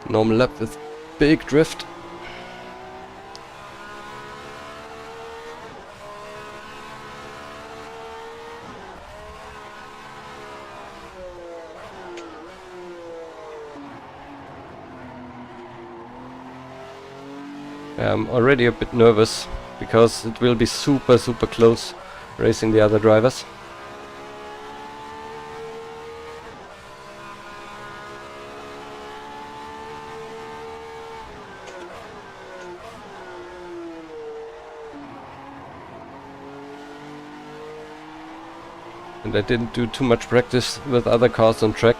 Normal lap with big drift. I'm already a bit nervous because it will be super close racing the other drivers. And I didn't do too much practice with other cars on track.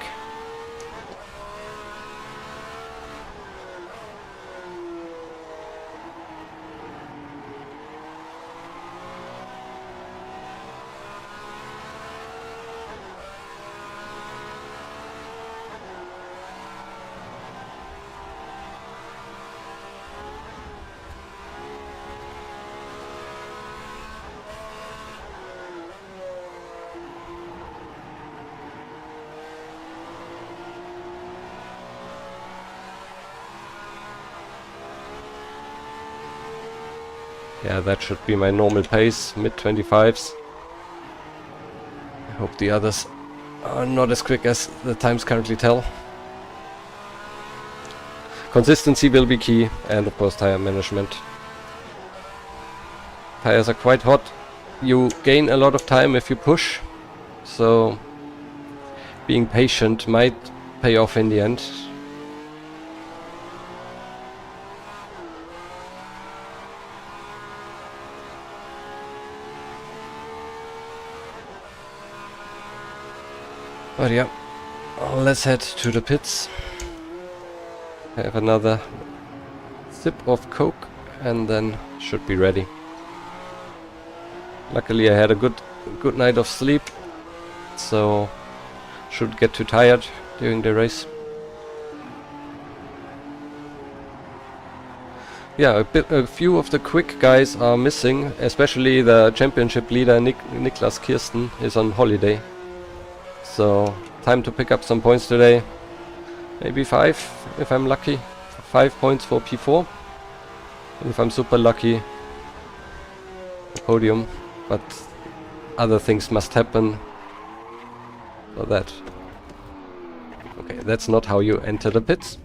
Yeah, that should be my normal pace, mid-25s. I hope the others are not as quick as the times currently tell. Consistency will be key, and of course tire management. Tires are quite hot. You gain a lot of time if you push, so being patient might pay off in the end. But yeah, let's head to the pits. Have another sip of Coke and then should be ready. Luckily I had a good night of sleep, so should get too tired during the race. Yeah, a few of the quick guys are missing, especially the championship leader Niklas Kirsten is on holiday. So time to pick up some points today. Maybe 5 if I'm lucky. 5 points for P4. And if I'm super lucky, a podium. But other things must happen for that. Okay, that's not how you enter the pits.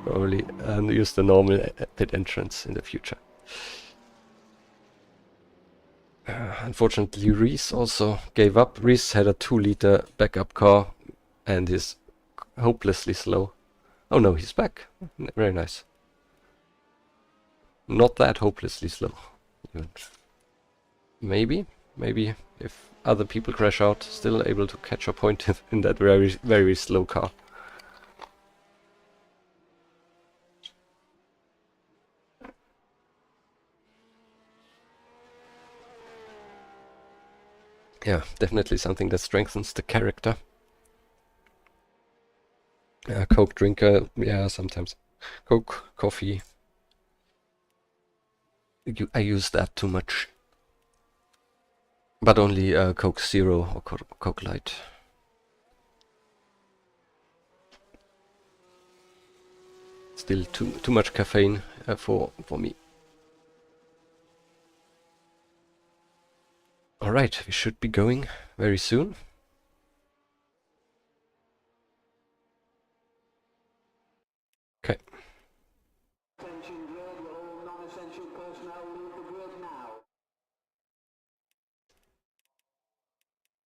Probably use the normal pit entrance in the future. Unfortunately, Reese also gave up. Reese had a 2-liter backup car and is hopelessly slow. Oh no, he's back. Very nice. Not that hopelessly slow. Even. Maybe if other people crash out, still able to catch a point in that very slow car. Yeah, definitely something that strengthens the character. Coke drinker, yeah, sometimes. Coke, coffee. I use that too much. But only Coke Zero or Coke Light. Still too much caffeine for me. Alright, we should be going very soon. Okay.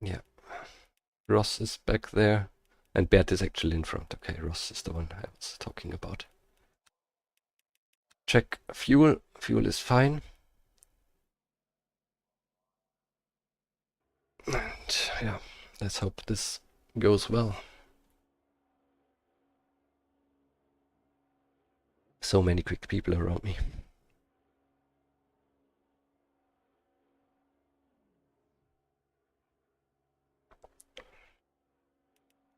Yeah. Ross is back there. And Bert is actually in front. Okay, Ross is the one I was talking about. Check fuel. Fuel is fine. And yeah, let's hope this goes well. So many quick people around me.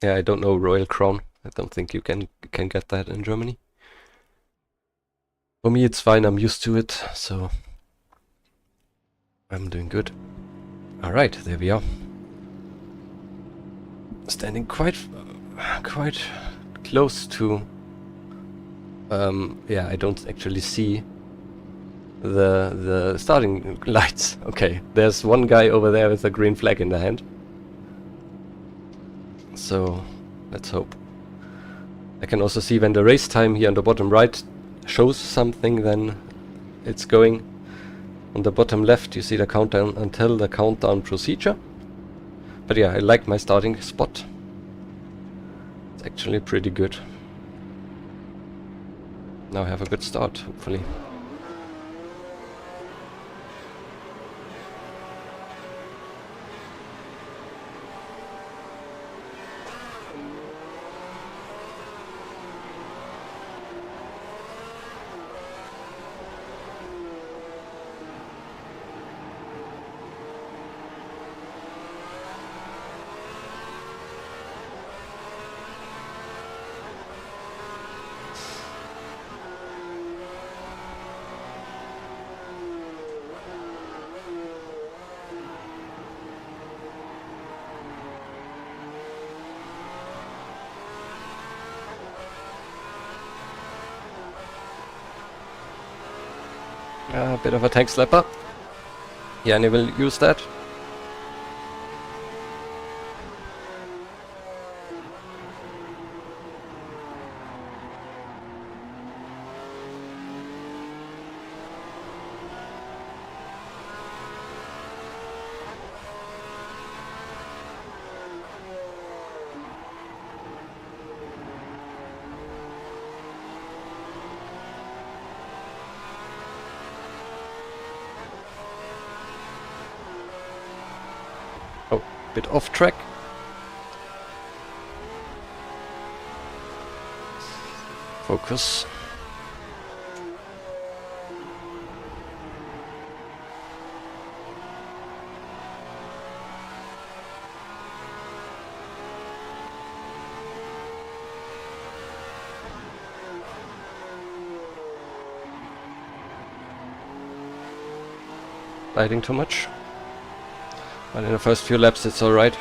Yeah, I don't know Royal Crown. I don't think you can get that in Germany. For me it's fine, I'm used to it, so I'm doing good. Alright, there we are. Standing quite close to... yeah, I don't actually see the starting lights. Okay, there's one guy over there with a green flag in the hand. So, let's hope. I can also see when the race time here on the bottom right shows something, then it's going. On the bottom left you see the countdown until the countdown procedure. But yeah, I like my starting spot. It's actually pretty good. Now I have a good start, hopefully. A bit of a tank slapper. Yeah, and I will use that. Bit off track. Focus. Sliding too much. But in the first few laps it's alright.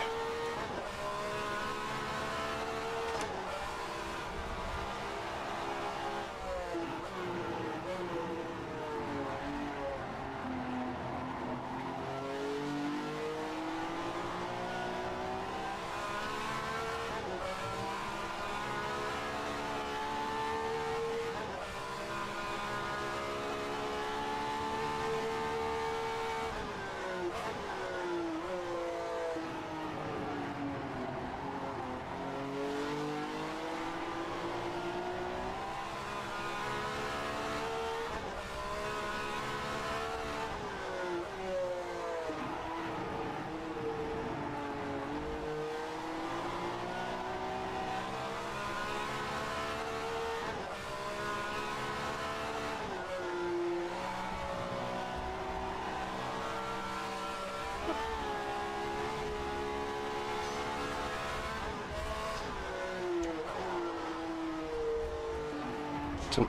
Too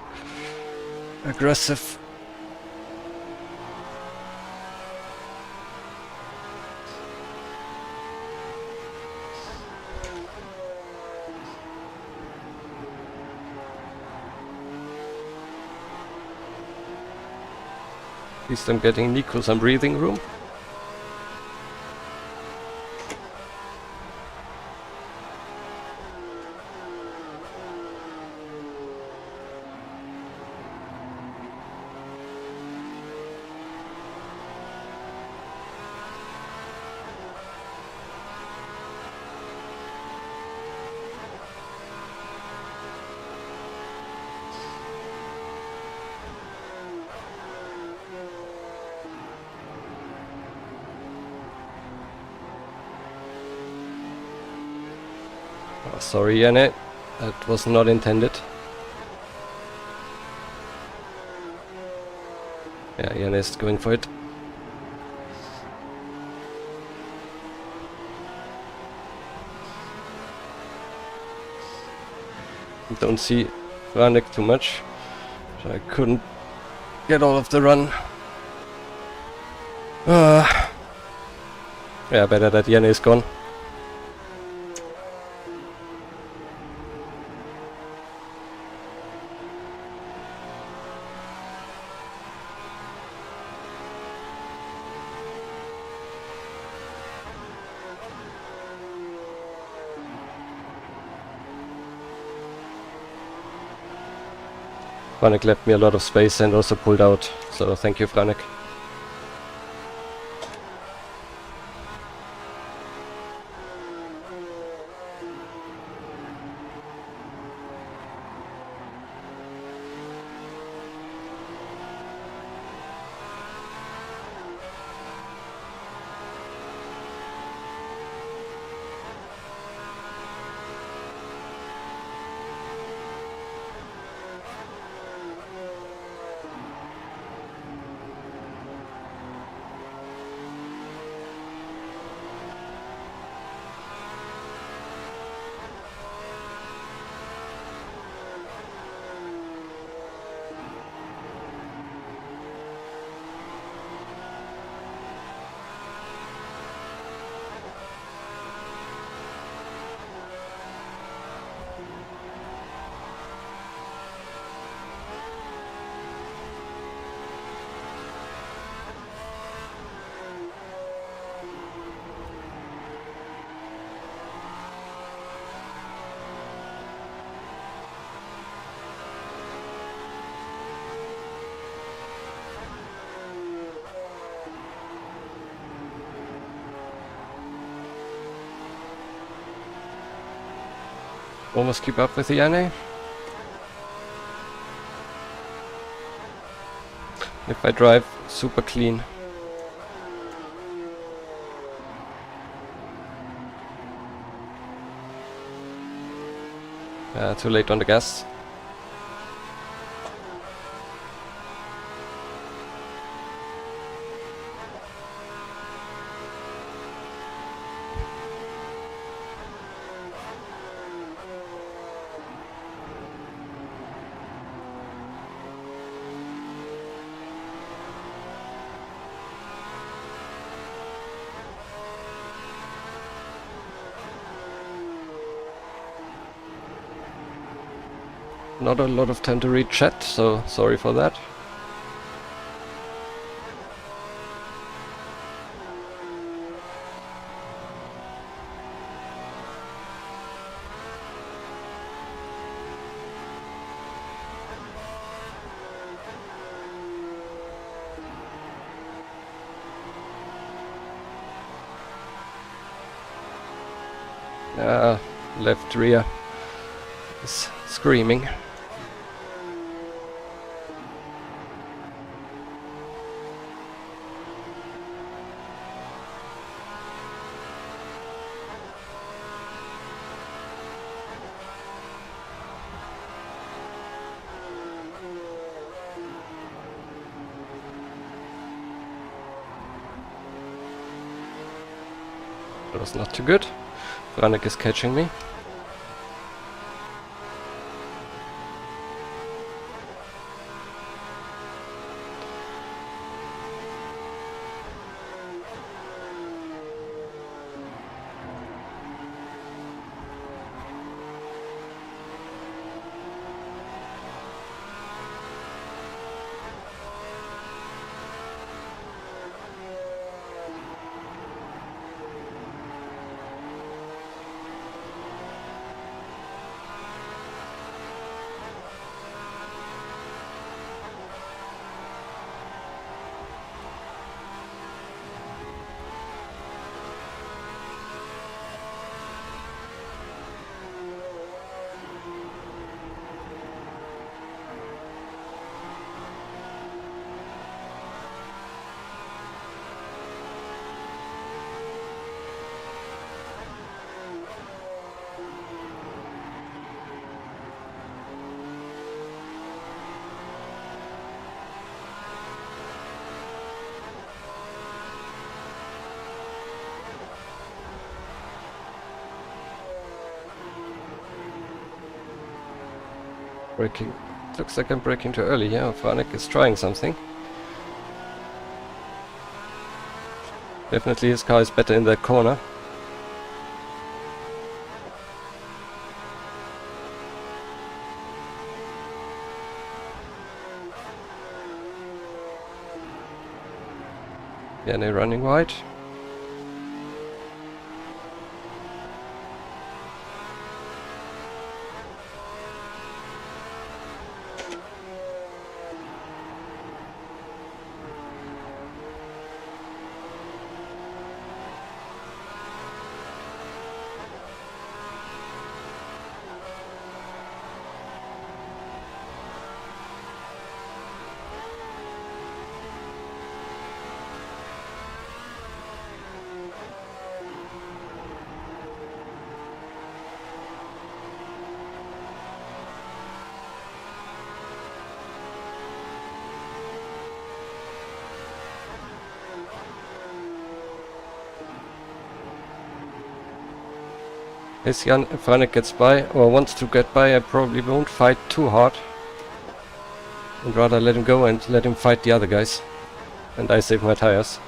aggressive. At least I'm getting Nico some breathing room. Oh, sorry, Jernej. That was not intended. Yeah, Jernej is going for it. Don't see Franek too much, so I couldn't get all of the run. Yeah, better that Jernej is gone. Franek left me a lot of space and also pulled out, so thank you, Franek. Almost keep up with the Jernej. If I drive super clean. Too late on the gas. Not a lot of time to read chat, so sorry for that. Left rear is screaming. That was not too good. Franek is catching me. Braking. Looks like I'm braking too early. Yeah, Franek is trying something. Definitely his car is better in that corner. Jernej running wide. If Franek gets by, or wants to get by, I probably won't fight too hard. And rather let him go and let him fight the other guys. And I save my tires.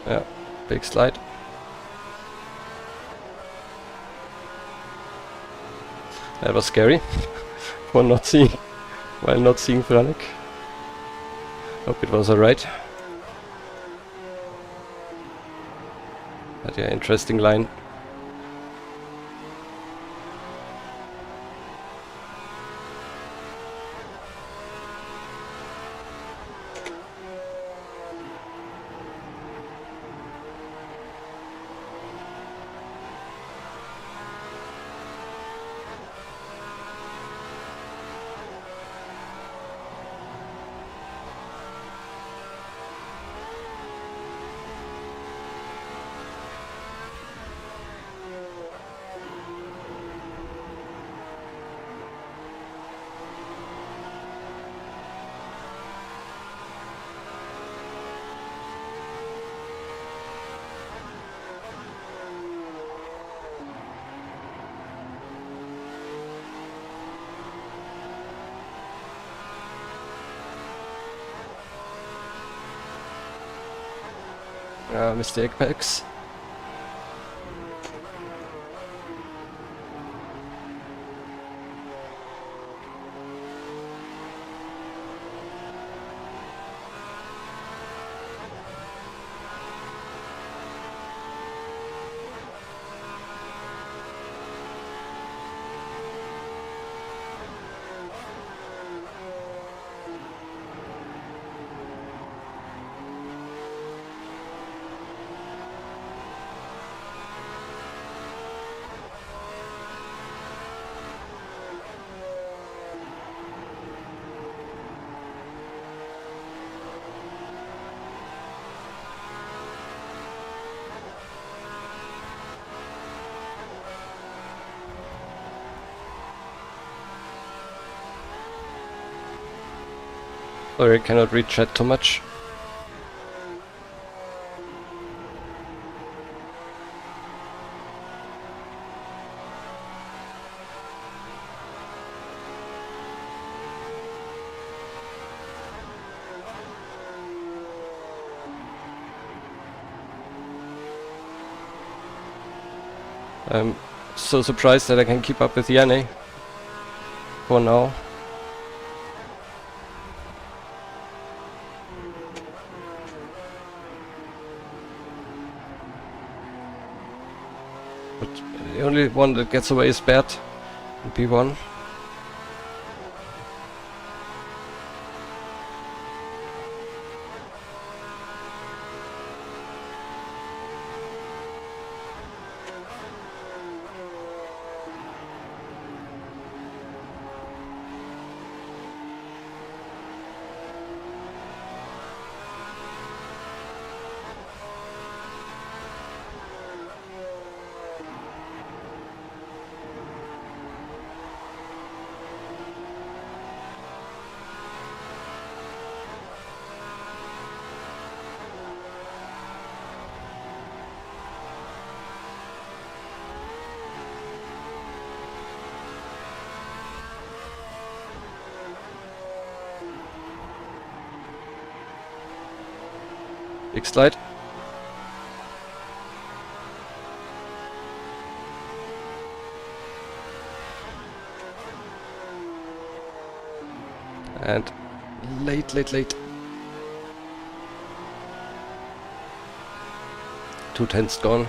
Yeah, big slide. That was scary. While not seeing Franek. Hope it was alright. But yeah, interesting line. Missed the apex. Sorry, I cannot read chat too much. I'm so surprised that I can keep up with Jernej for now. But the only one that gets away is Bert in P1. Big slide. And late. 2/10 gone.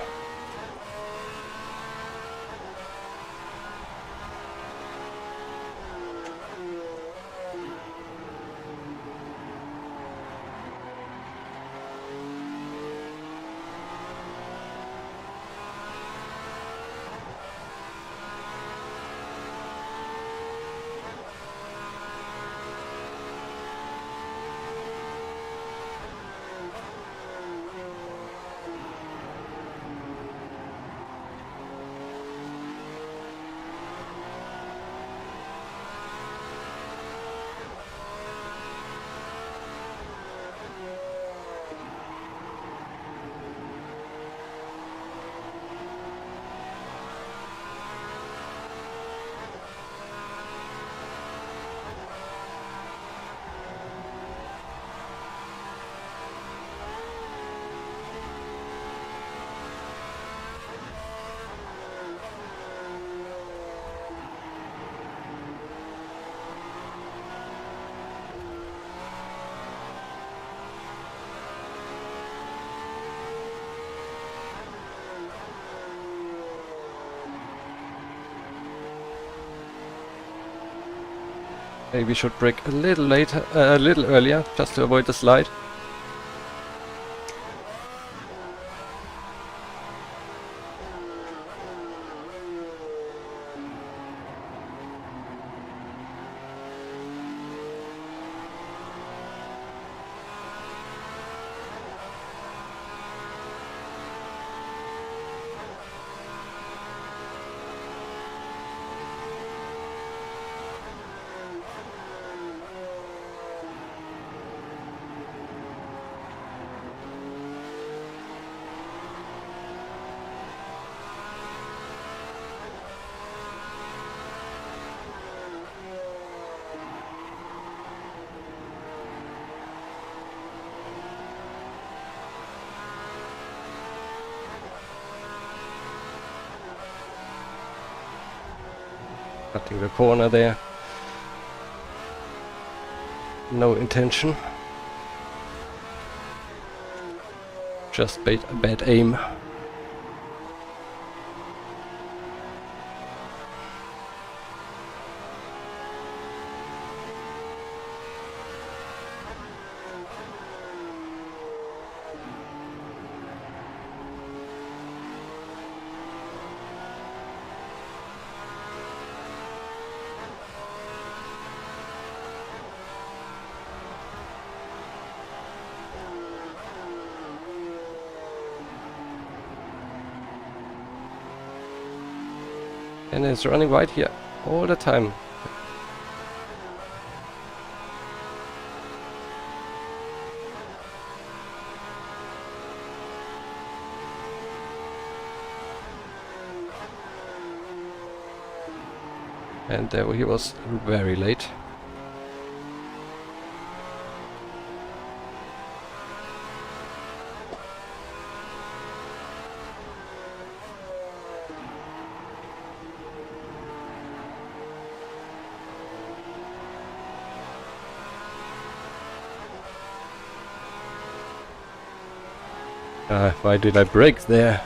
Maybe should brake a little later, a little earlier, just to avoid the slide. Cutting the corner there. No intention. Just bad aim. And it's running wide here all the time. And there he was very late. Why did I brake there?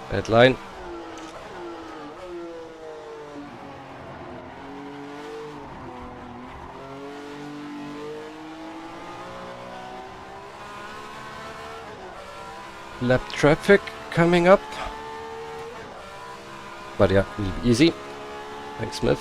Bad line. Lap traffic coming up. But yeah, easy. Thanks, Smith.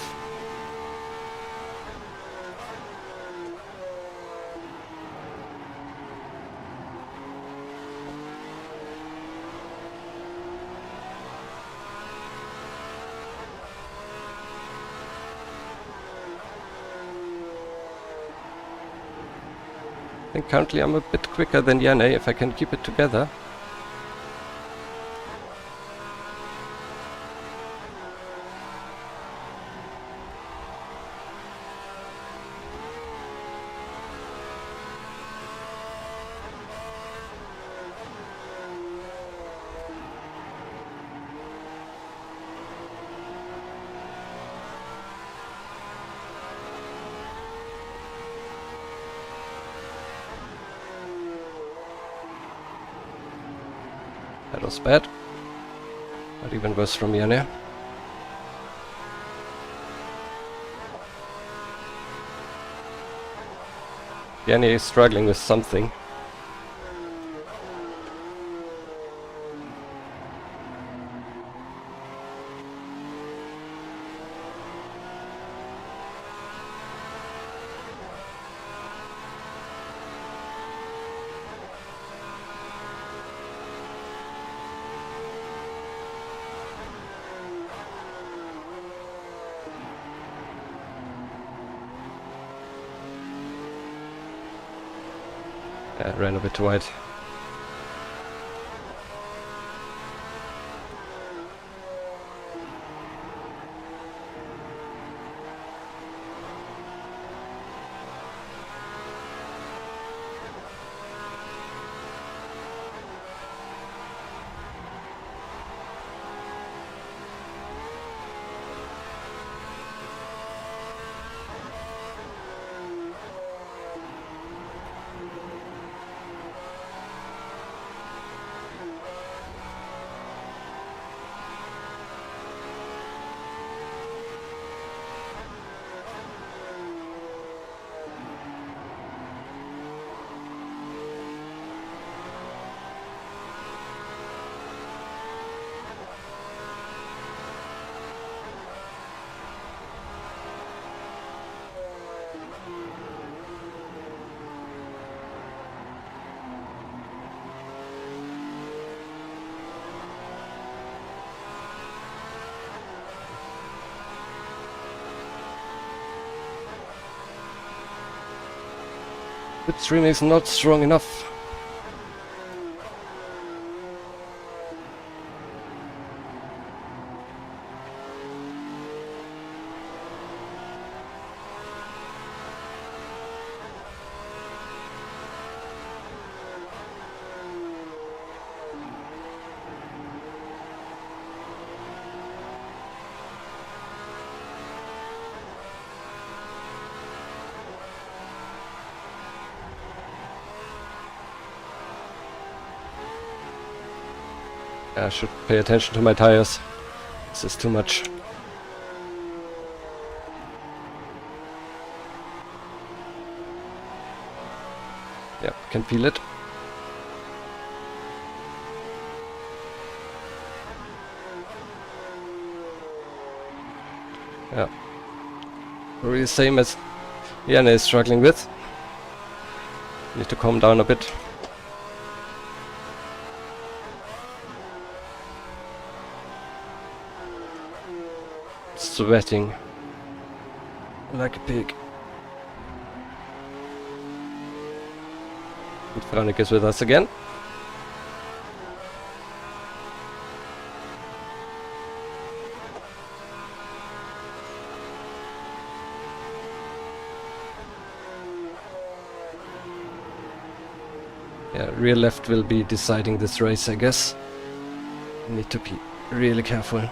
I think currently I'm a bit quicker than Jernej if I can keep it together. That was bad, but even worse from Jernej. Jernej is struggling with something. Ran a bit wide. Bitstream is not strong enough. I should pay attention to my tires. This is too much. Yeah, can feel it. Yeah. Probably the same as Jernej is struggling with. Need to calm down a bit. Sweating like a pig. And Franek is with us again. Yeah, rear left will be deciding this race, I guess. Need to be really careful.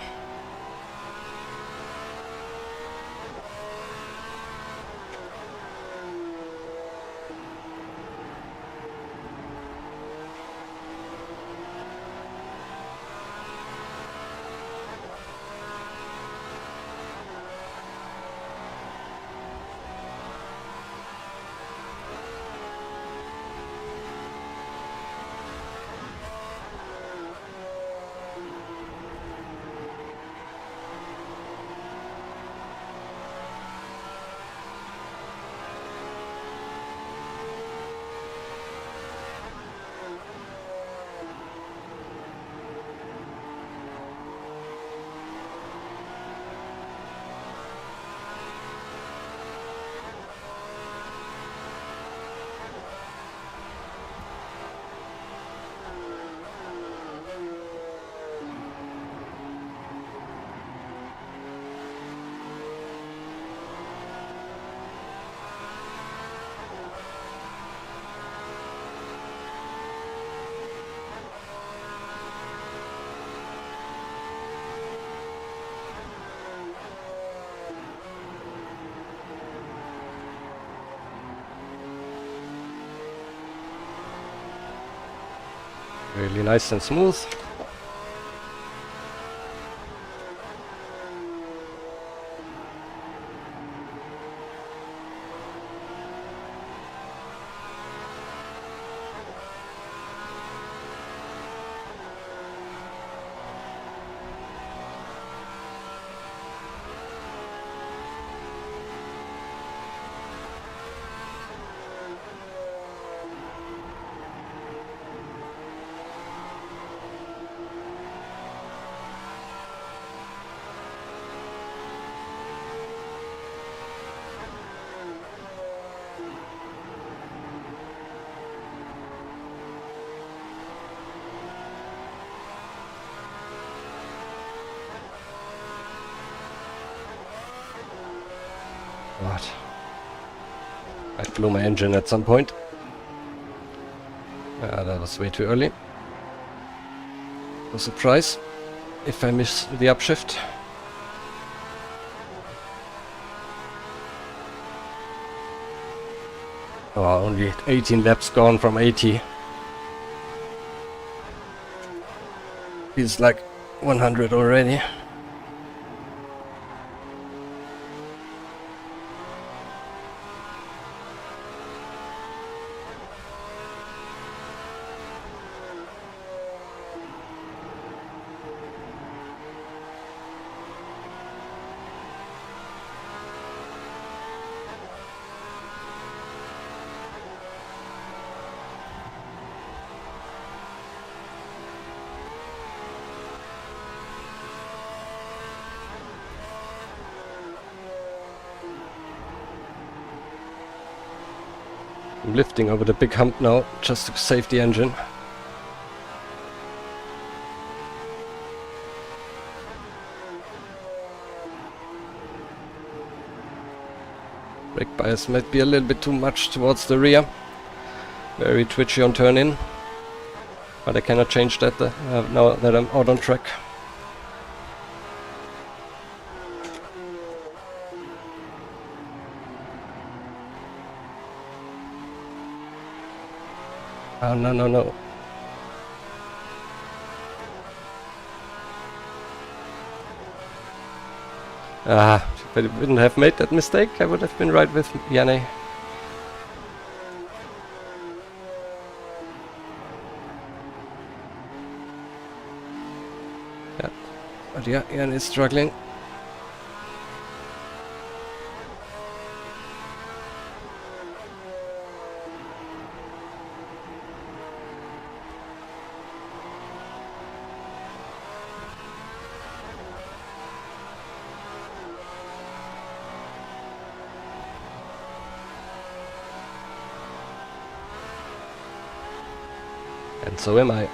Really nice and smooth. God. I blew my engine at some point. That was way too early. No surprise if I miss the upshift. Oh, only 18 laps gone from 80. Feels like 100 already. I'm lifting over the big hump now, just to save the engine. Brake bias might be a little bit too much towards the rear. Very twitchy on turn in. But I cannot change that now that I'm out on track. Oh, no, no, no. Ah, if I wouldn't have made that mistake, I would have been right with Jernej. Yeah, but yeah, Jernej is struggling. And so am I.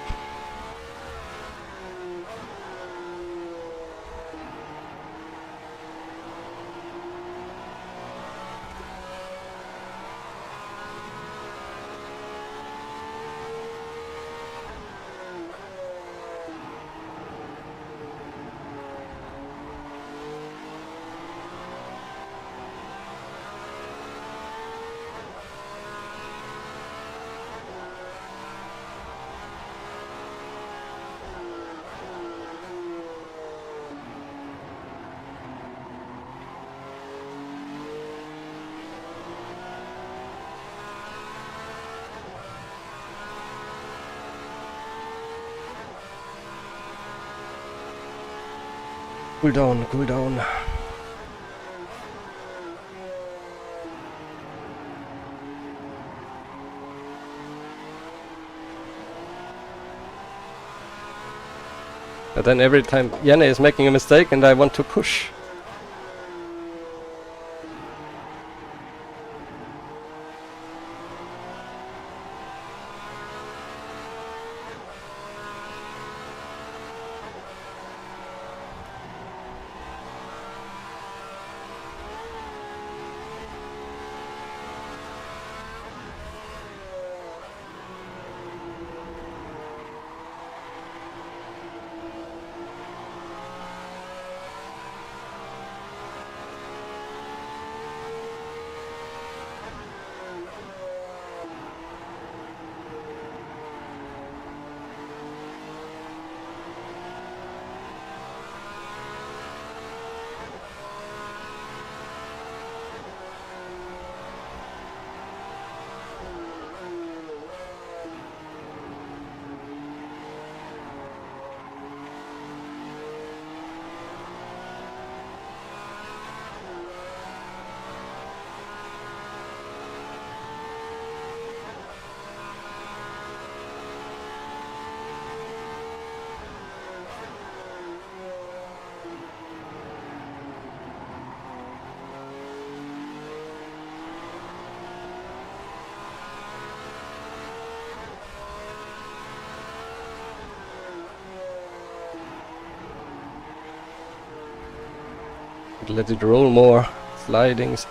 Cool down, cool down. But then every time Jernej is making a mistake and I want to push. Let it roll more. Slidings.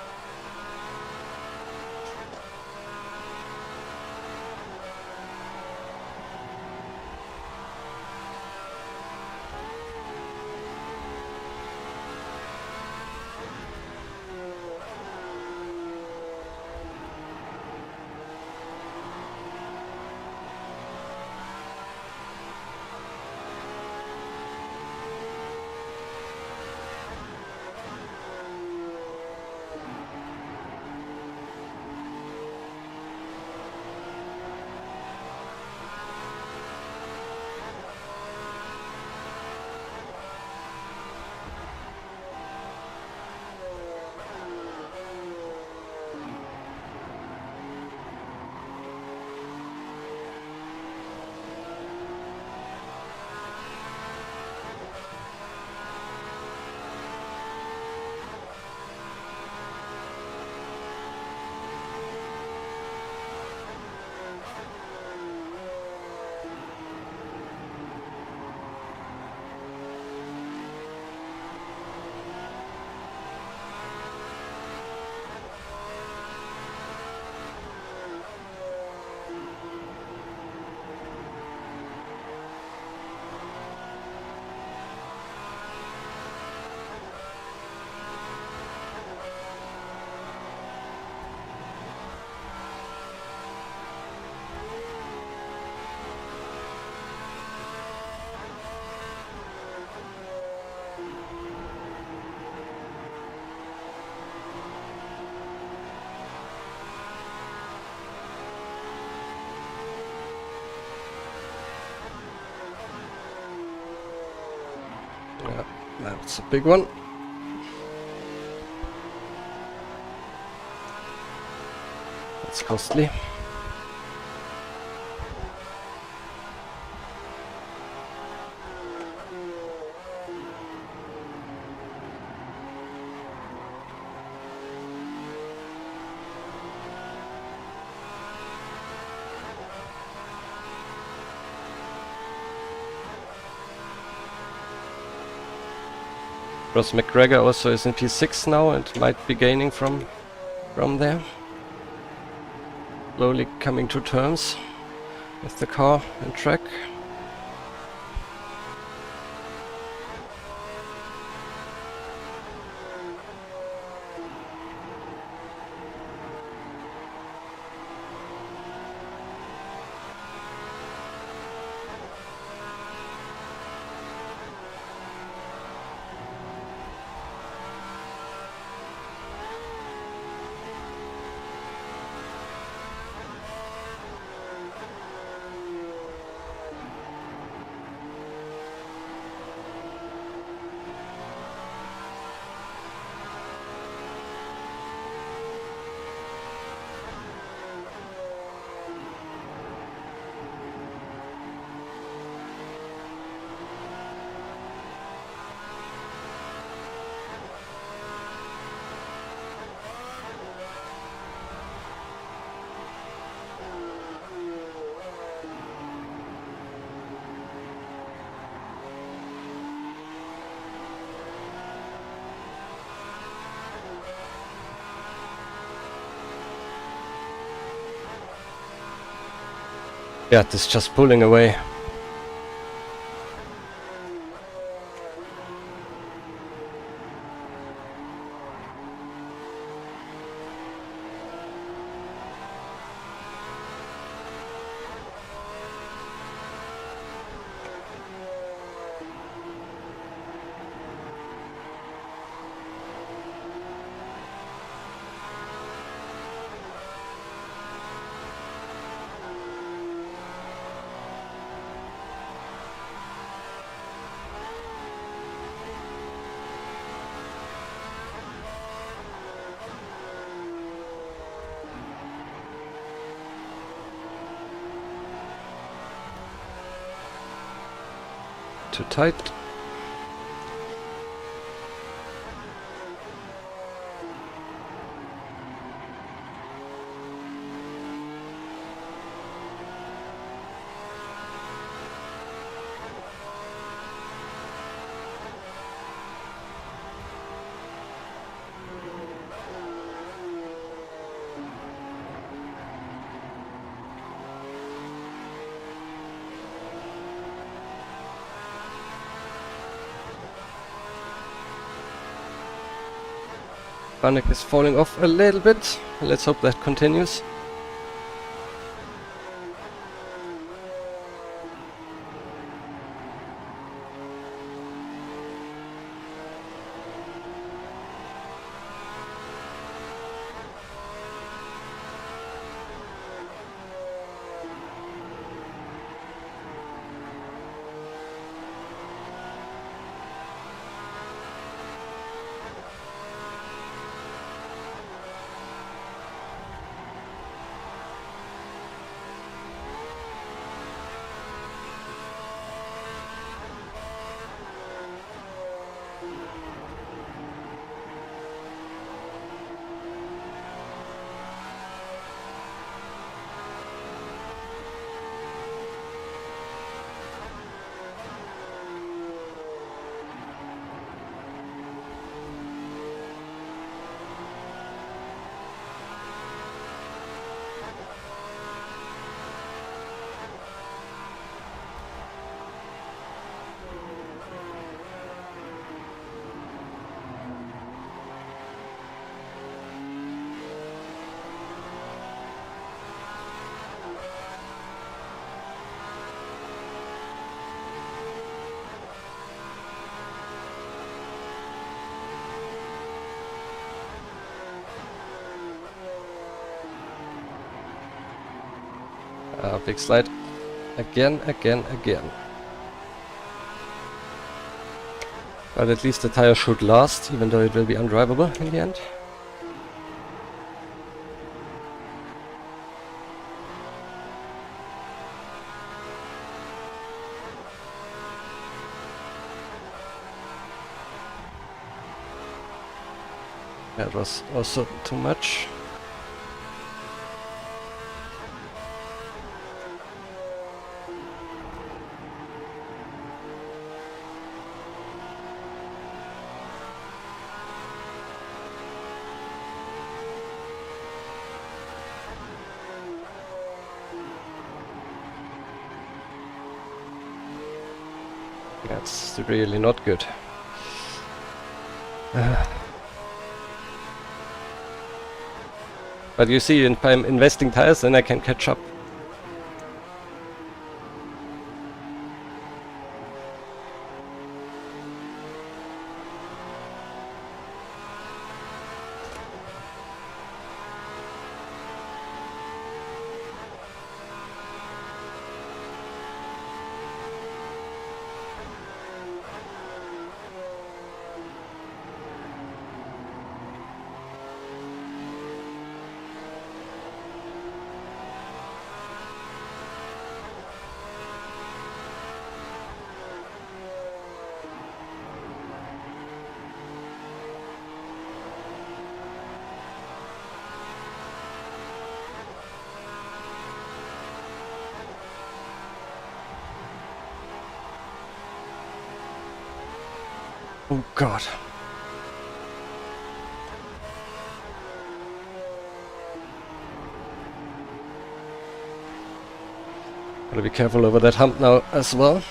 Yeah, that's a big one. That's costly. Ross McGregor also is in P6 now and might be gaining from there. Slowly coming to terms with the car and track. Yeah, this is just pulling away. Too tight. Vanek is falling off a little bit. Let's hope that continues. Big slide. Again. But at least the tire should last, even though it will be undrivable in the end. That was also too much. That's really not good. But you see, if I'm investing tires, then I can catch up. Oh God. Gotta be careful over that hump now as well.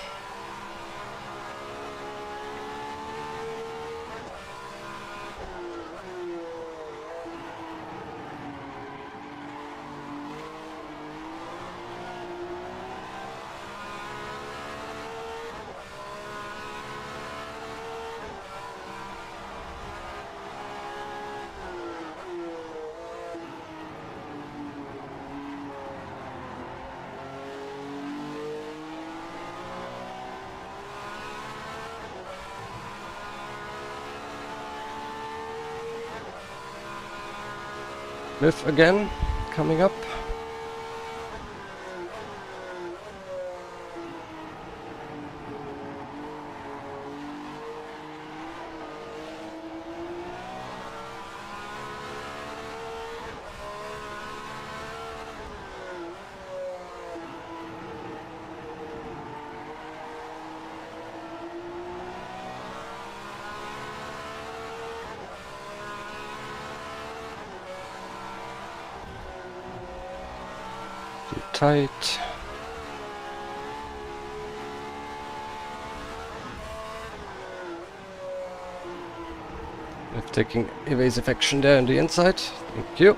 Lift again, coming up. Too tight. We're taking evasive action there on the inside. Thank you.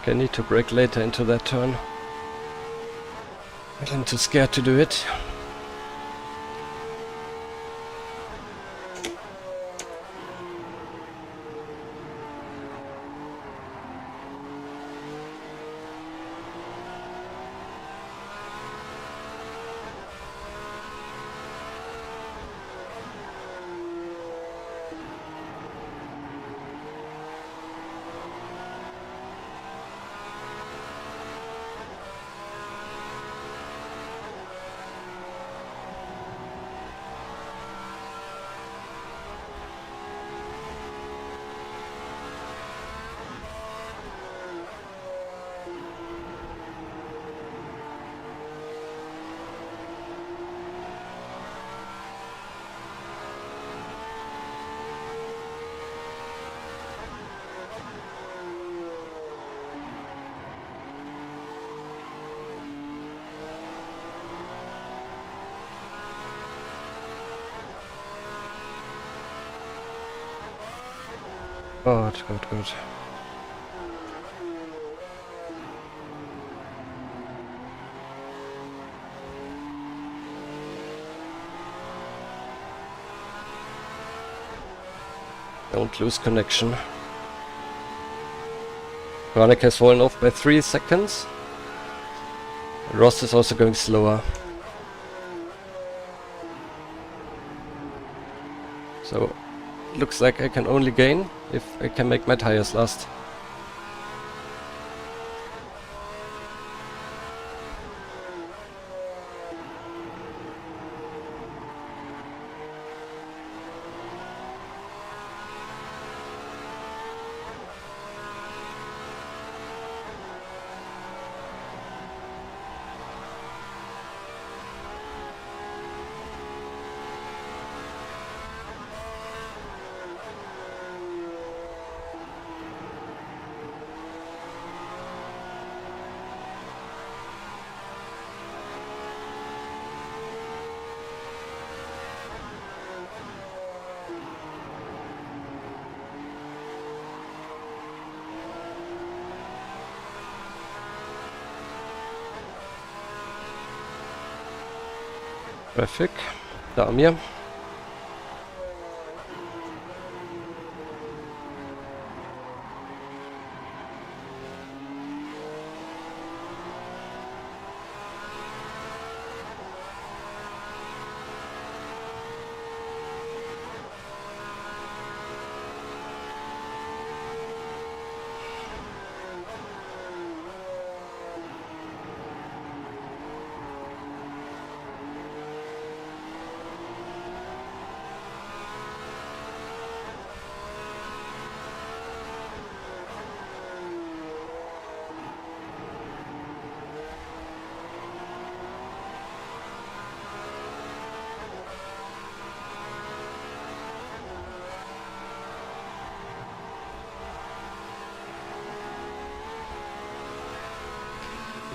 I need to brake later into that turn. I'm too scared to do it. Good, good, good. Don't lose connection. Ranek has fallen off by 3 seconds. Ross is also going slower. So, looks like I can only gain if I can make my tires last. Traffic, da mir.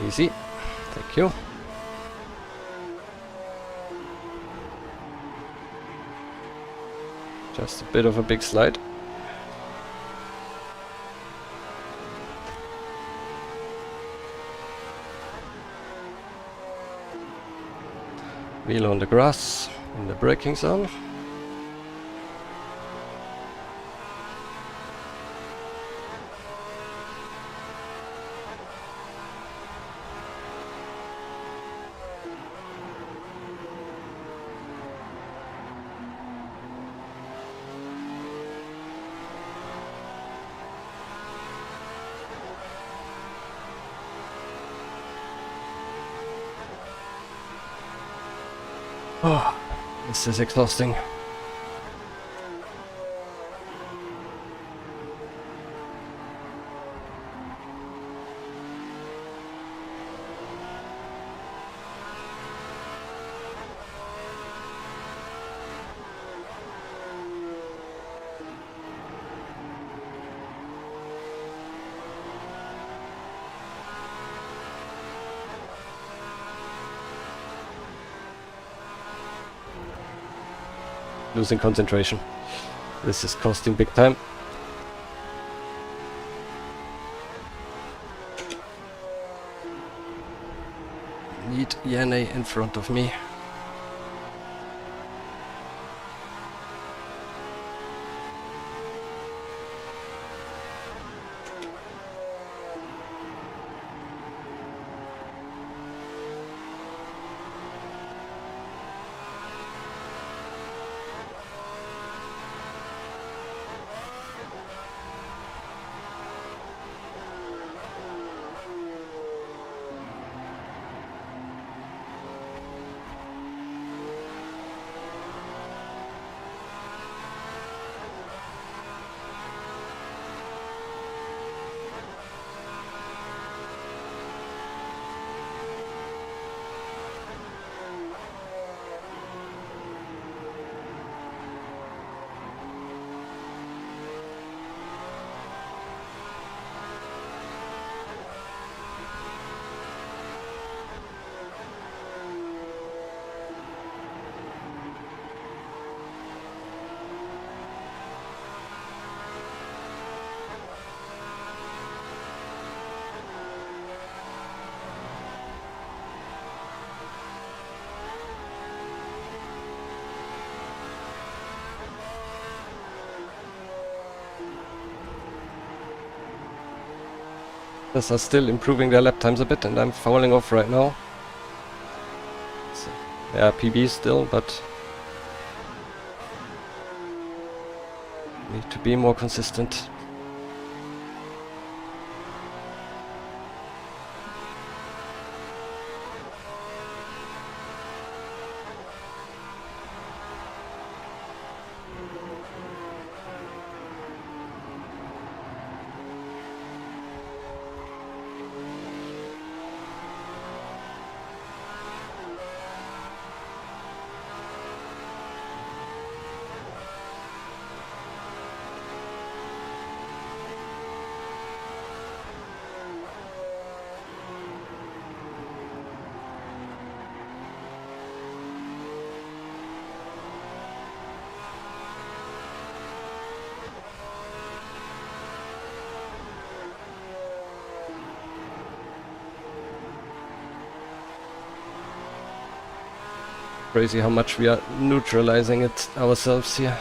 Easy, thank you. Just a bit of a big slide. Wheel on the grass in the braking zone. Oh, this is exhausting. Losing concentration. This is costing big time. Need Jernej in front of me. Others are still improving their lap times a bit, and I'm falling off right now. So, yeah, PB still, but need to be more consistent. Crazy how much we are neutralizing it ourselves here.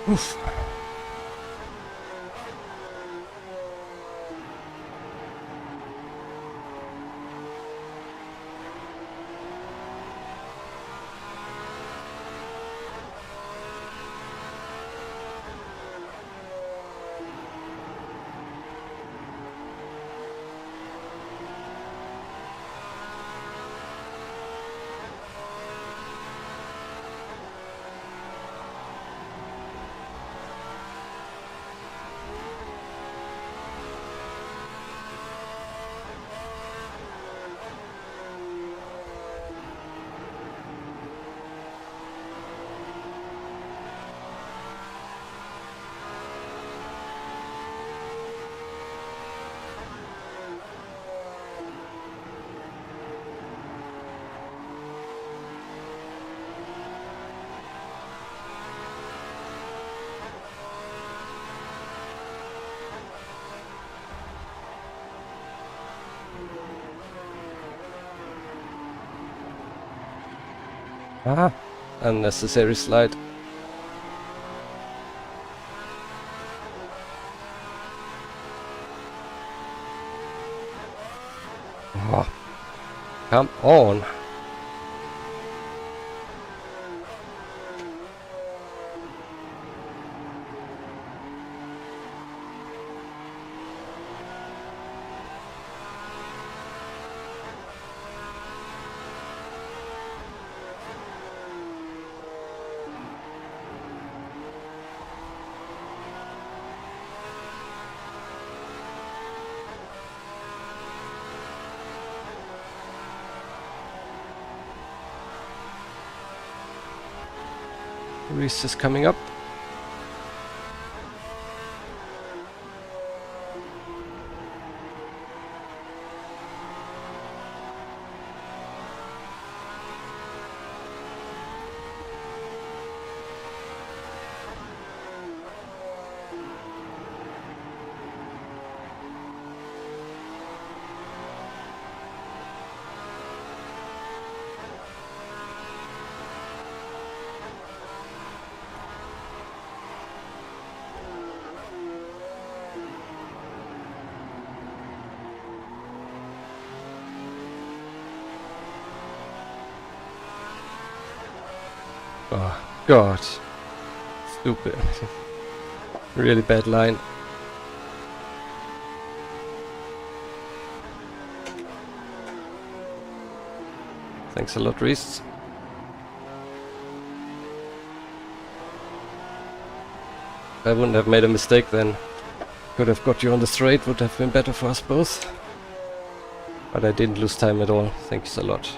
Oof. Ah, unnecessary slide. Oh, come on. Reese is coming up. Oh, God. Stupid. Really bad line. Thanks a lot, Reese. I wouldn't have made a mistake then. Could have got you on the straight, would have been better for us both. But I didn't lose time at all. Thanks a lot.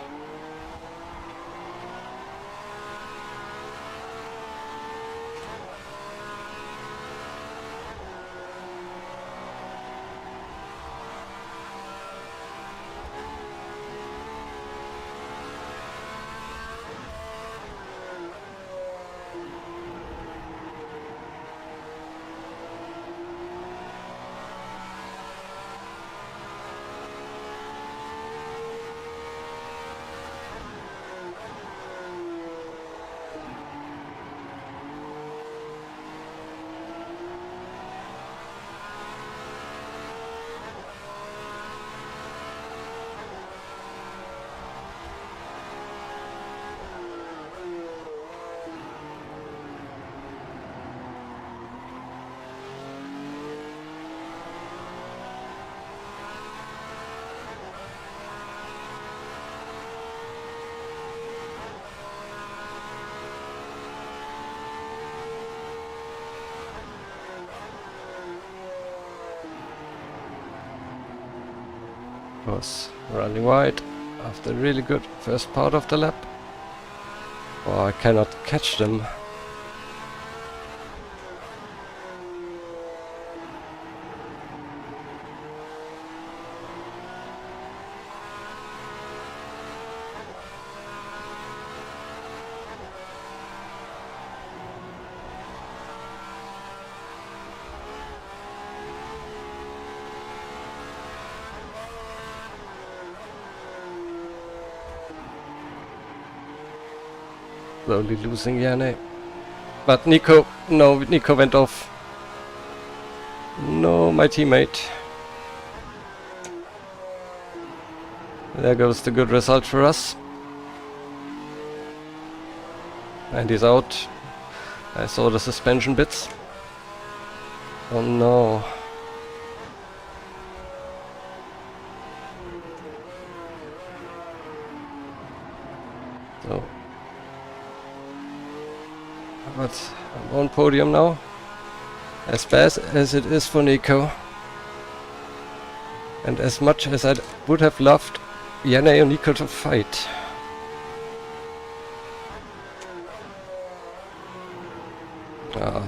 Was running wide after a really good first part of the lap. Oh, I cannot catch them. Slowly losing Jernej. But Nico, no, Nico went off. No, my teammate. There goes the good result for us. And he's out. I saw the suspension bits. Oh no. So. But I'm on podium now. As bad as it is for Nico. And as much as I would have loved Jernej and Nico to fight.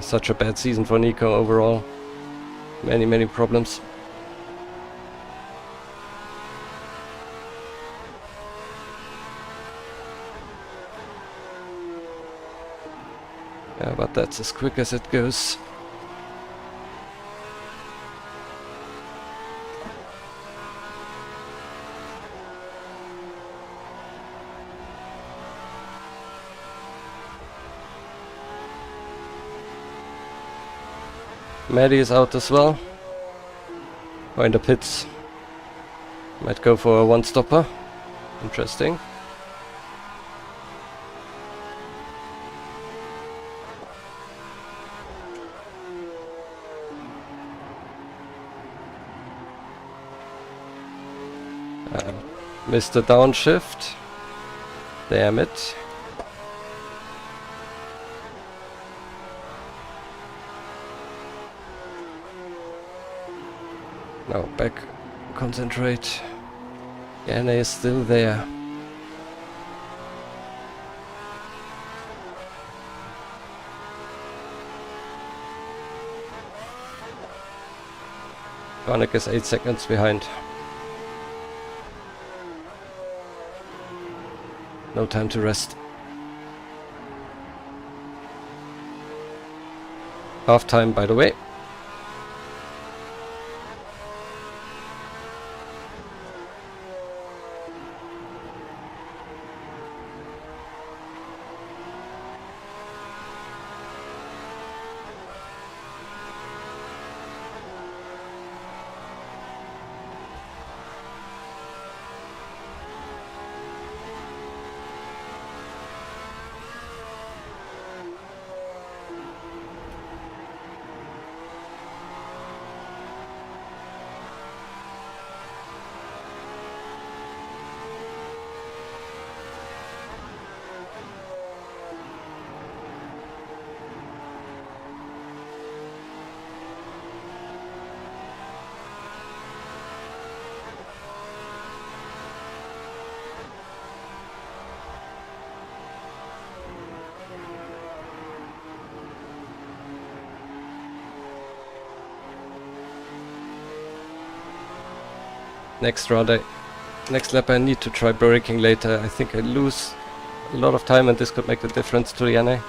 Such a bad season for Nico overall. Many problems. Yeah, but that's as quick as it goes. Maddie is out as well. Or in the pits. Might go for a one-stopper. Interesting. Missed the downshift. Damn it. Now back. Concentrate. Jernej is still there. Vanek is 8 seconds behind. No time to rest. Half time, by the way. next lap I need to try braking later. I think I lose a lot of time and this could make the difference to Jernej.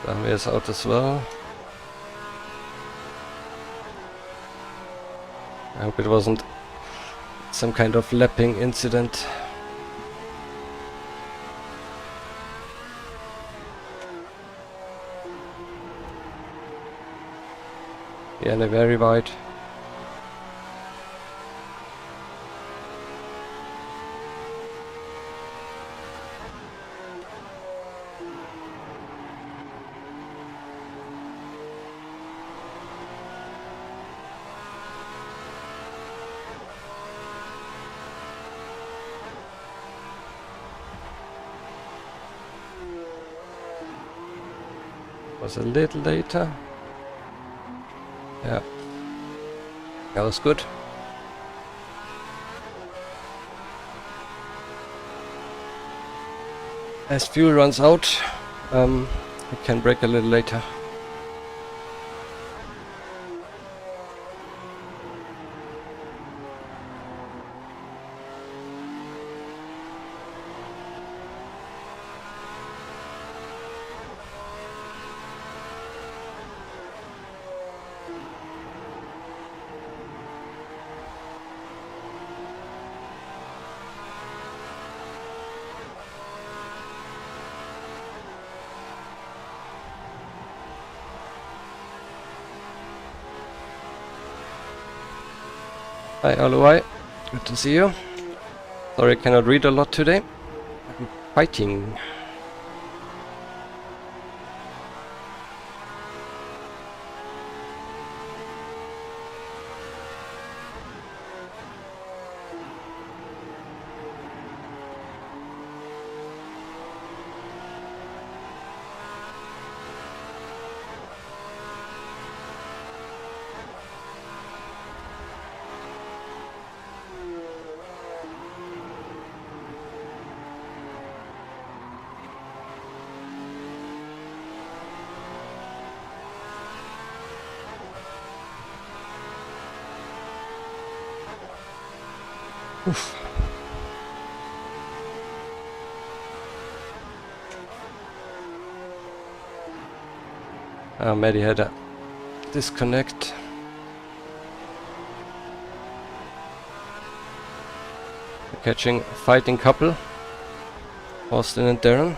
Dami is out as well. I hope it wasn't some kind of lapping incident. Yeah, and they're very wide. Was a little later. Yeah, that was good. As fuel runs out, we can brake a little later. Hi Aloy, good to see you. Sorry I cannot read a lot today. I'm fighting. Oof. Maddie had a disconnect. Catching a fighting couple, Austin and Darren.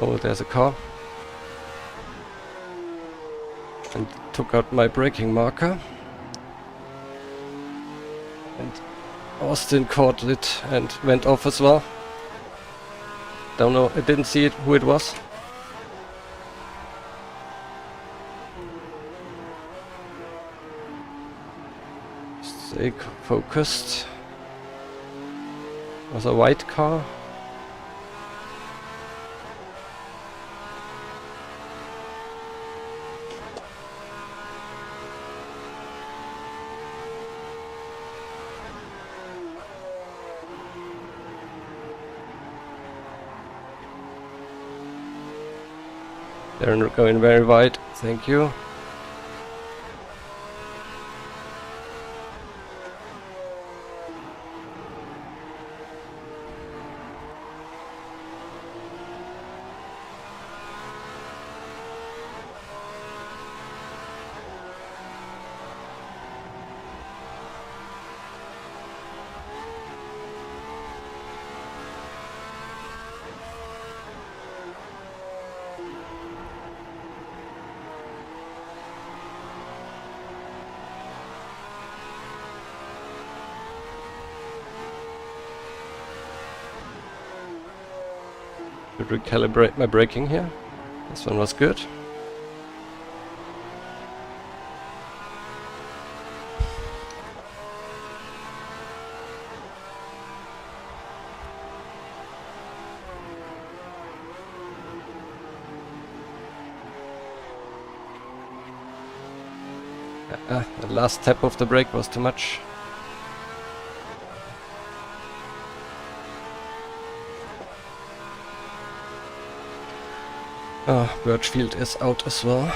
Oh, there's a car. And took out my braking marker. And Austin caught it and went off as well. Don't know, I didn't see it, who it was. Stay focused. It was a white car. They're going very wide, thank you. Should recalibrate my braking here. This one was good. The last tap of the brake was too much. Birchfield is out as well.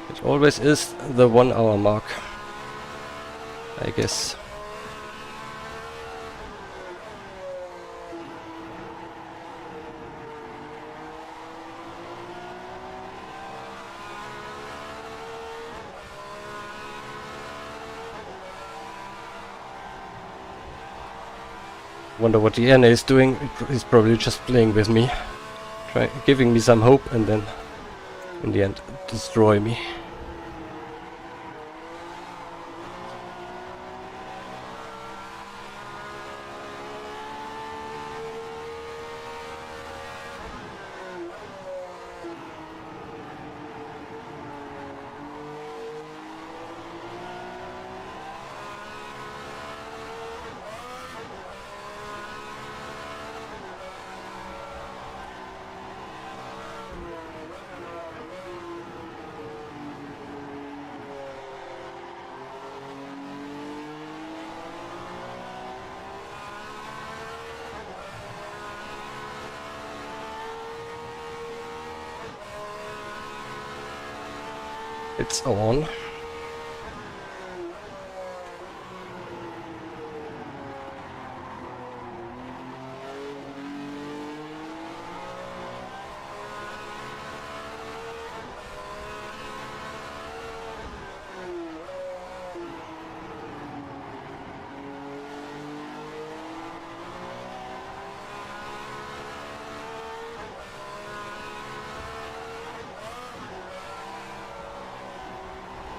It always is the 1 hour mark, I guess. Wonder what Jernej is doing. He's probably just playing with me, giving me some hope, and then in the end destroy me. It's on.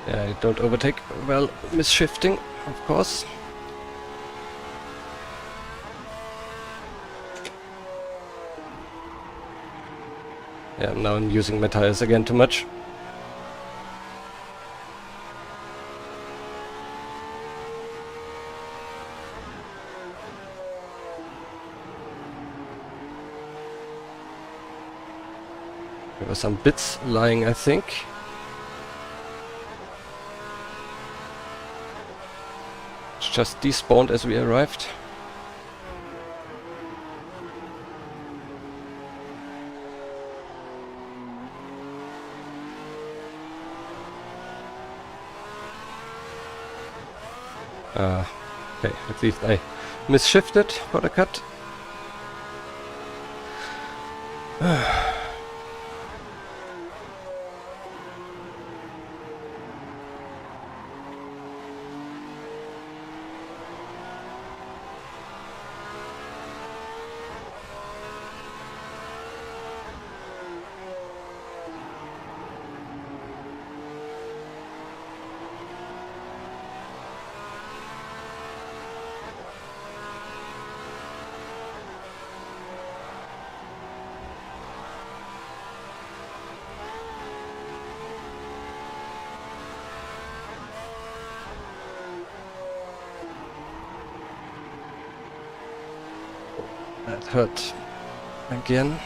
Yeah, don't overtake while misshifting, of course. Yeah, now I'm using my tires again too much. There were some bits lying, I think. Just despawned as we arrived. Okay, at least I misshifted for the cut. That hurt again.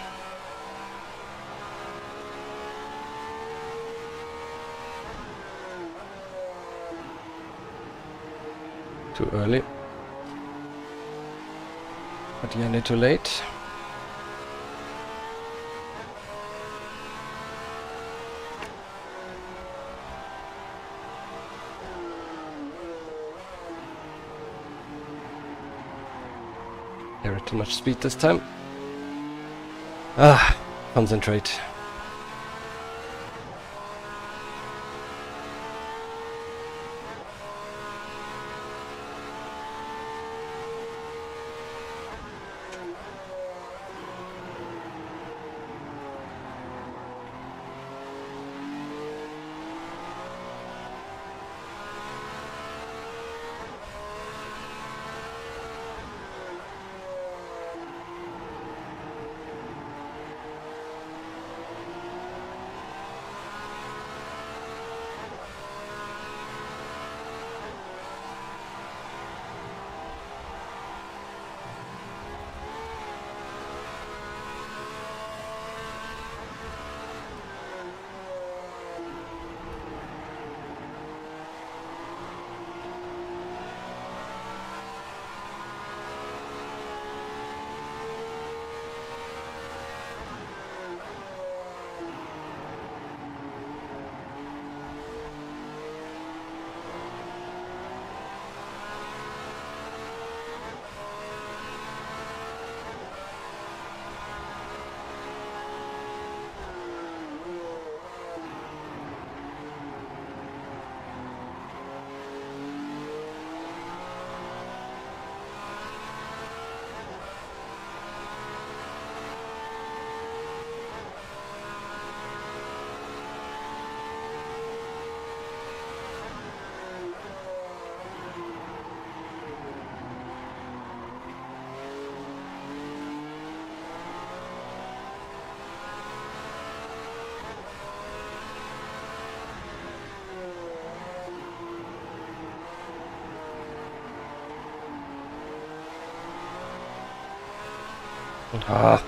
Too early. But Jernej too late. Too much speed this time. Concentrate. Ah.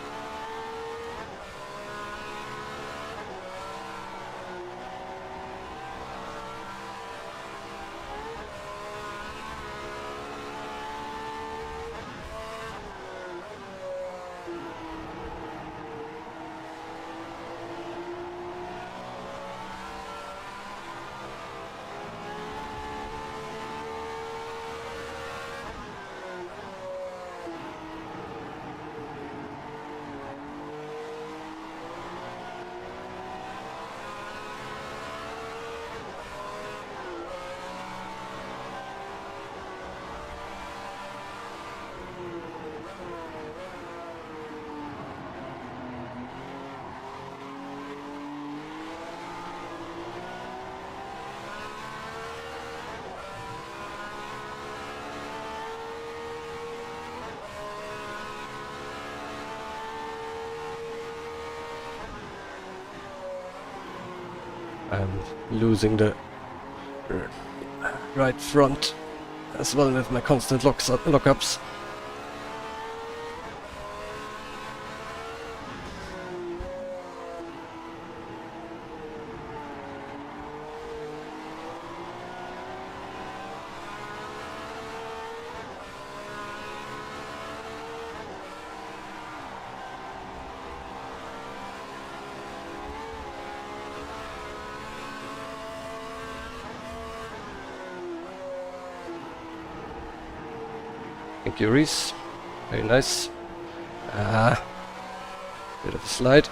I'm losing the right front as well with my constant lockups. Thank you, Reese. Very nice. Bit of a slide.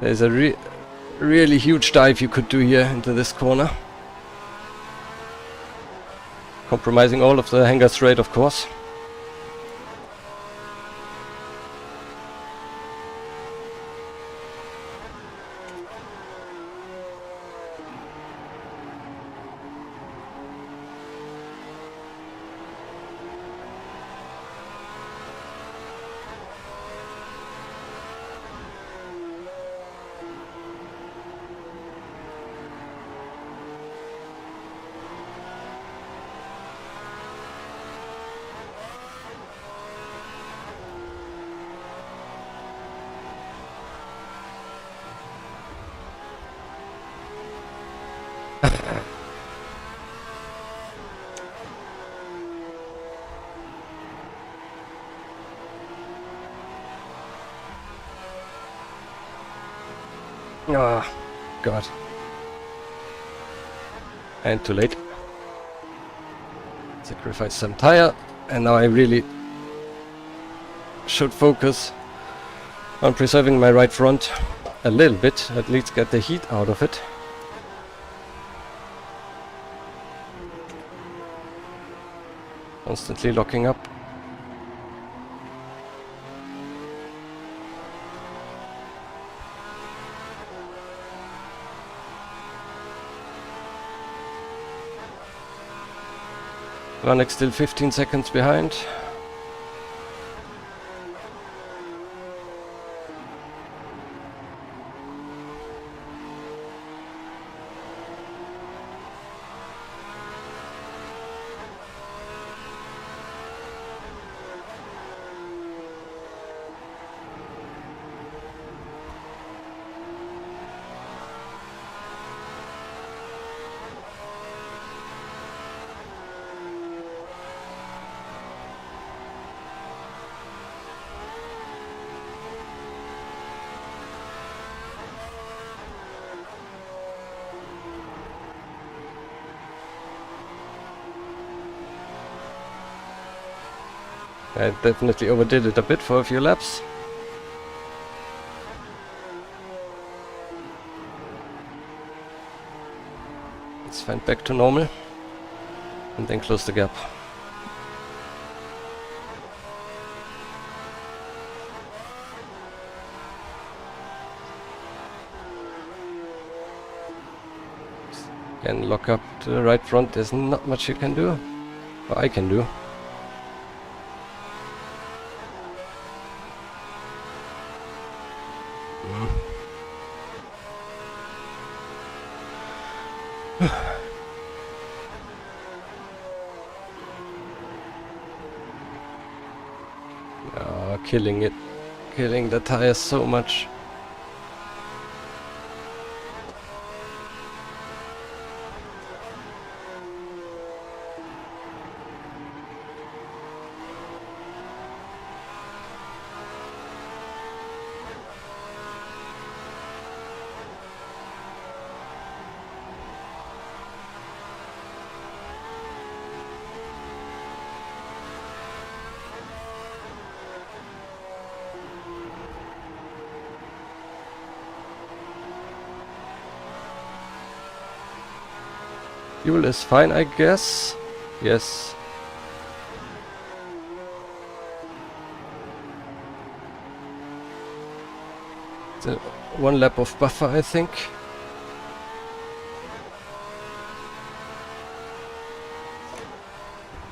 There's a really huge dive you could do here into this corner. Compromising all of the hanger straight, of course. Ah, God. And too late. Sacrifice some tire, and now I really should focus on preserving my right front a little bit, at least get the heat out of it. Constantly locking up. Vanek still 15 seconds behind. I definitely overdid it a bit for a few laps. Let's find back to normal and then close the gap. Again, lock up to the right front. There's not much you can do. Or I can do. Killing it. Killing the tires so much. Fuel is fine, I guess. Yes. The 1 lap of buffer, I think.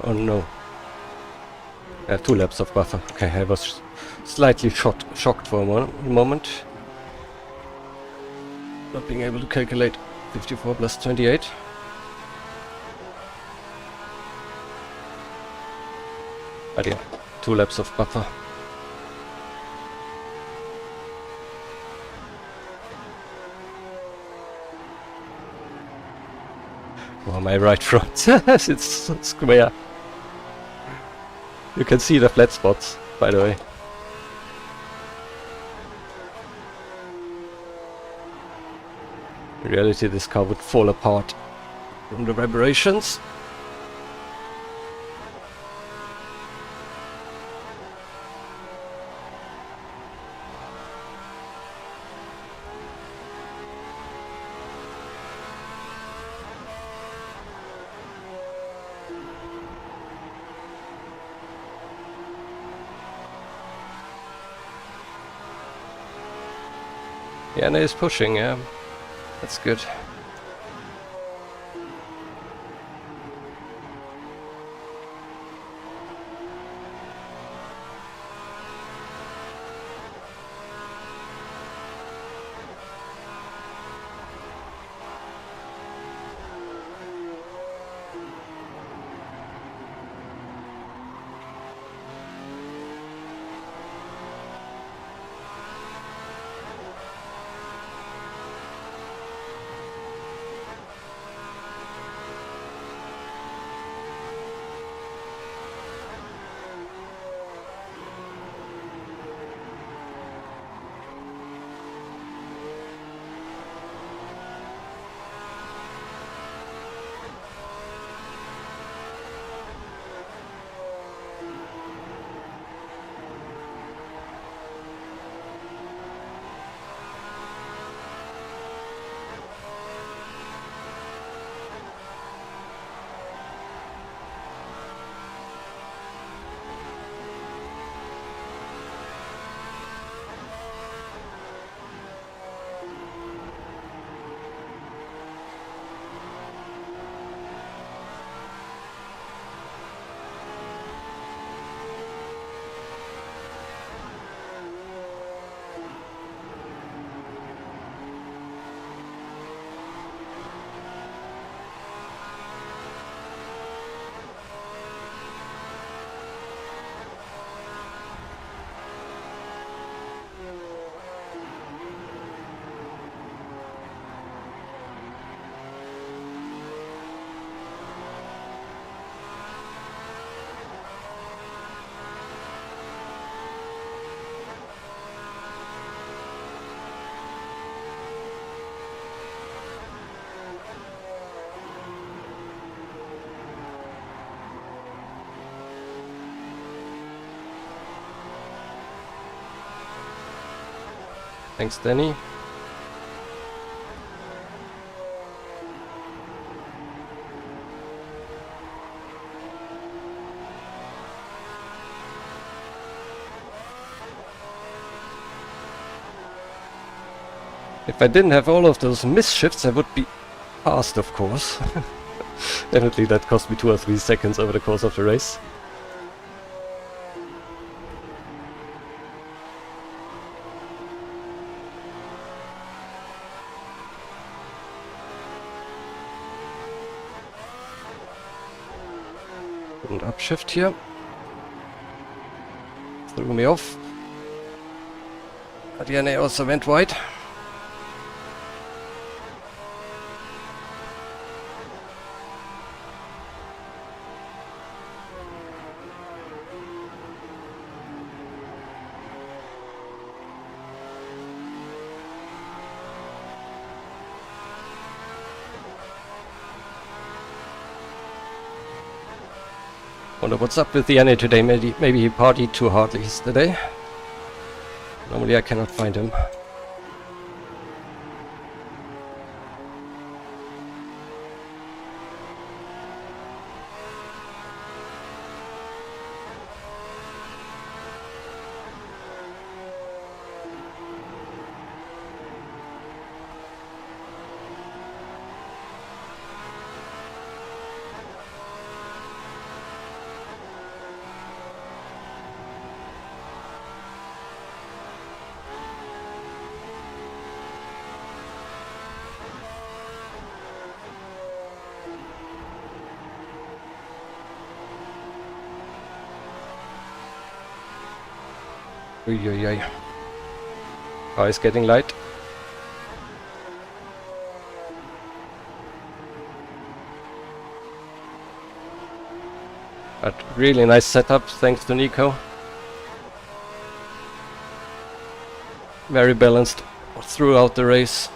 Oh no. 2 laps of buffer. Okay, I was slightly shocked for a moment. Not being able to calculate 54 plus 28. But yeah, 2 laps of buffer. Oh, my right front. It's square. You can see the flat spots, by the way. In reality, this car would fall apart from the vibrations. Yeah, and he's pushing, yeah. That's good. Thanks, Danny. If I didn't have all of those misshifts, I would be Fast, of course. Definitely that cost me 2 or 3 seconds over the course of the race. And upshift here. Threw me off. But Jernej also went wide. Wonder what's up with Jernej today. Maybe he partied too hard yesterday. Normally I cannot find him. Oi. Car is getting light. But really nice setup, thanks to Nico. Very balanced throughout the race.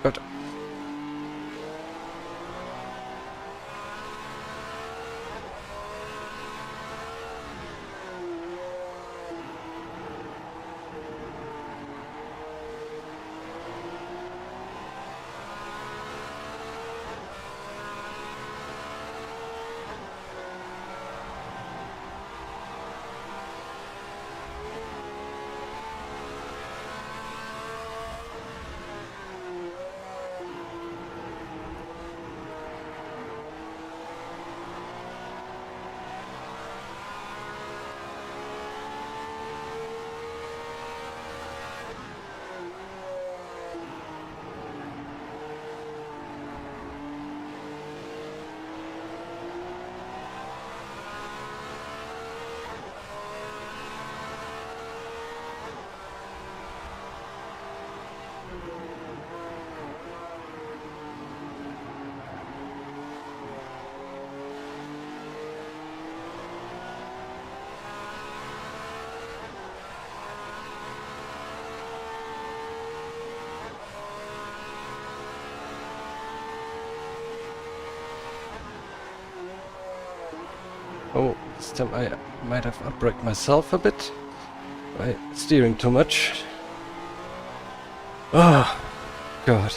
God. Oh, this time I might have outbraked myself a bit by steering too much. Oh, God.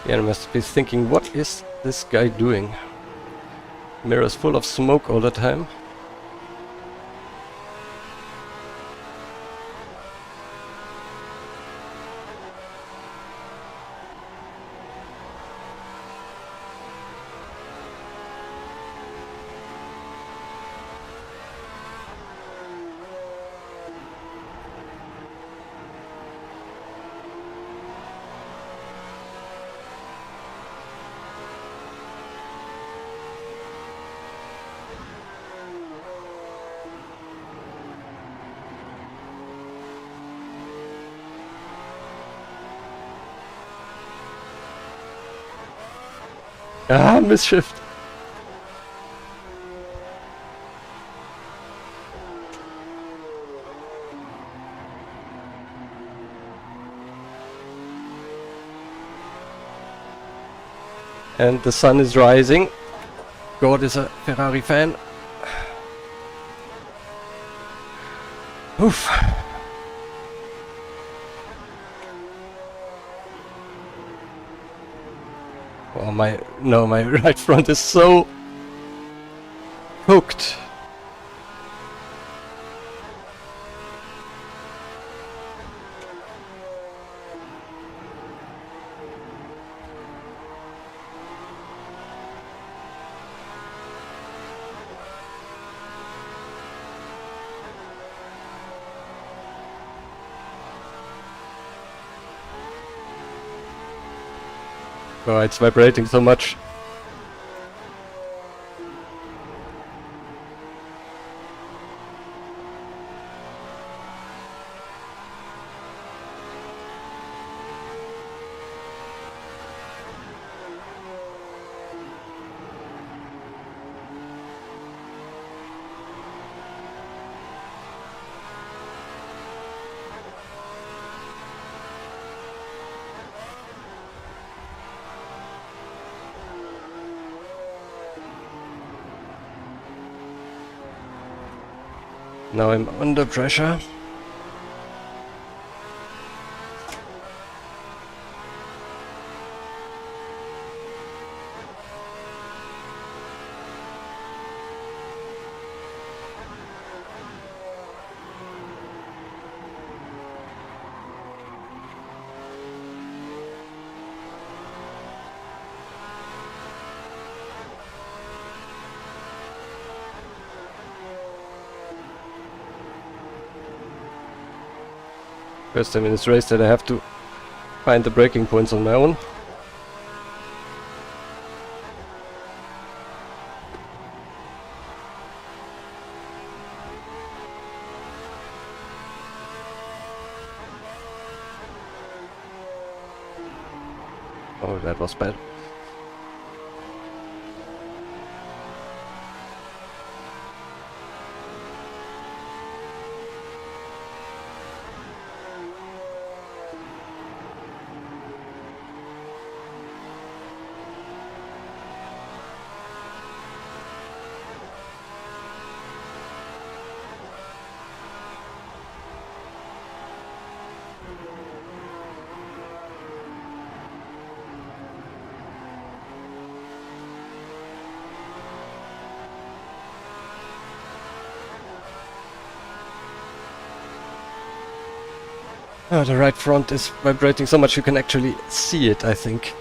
Yeah, I must be thinking, what is this guy doing? Mirrors full of smoke all the time. Ah, misshift. And the sun is rising. God is a Ferrari fan. Oof. Oh my right front is so hooked. Oh, it's vibrating so much. Now I'm under pressure. First time in this race that I have to find the braking points on my own. Oh, that was bad. Oh, the right front is vibrating so much you can actually see it, I think.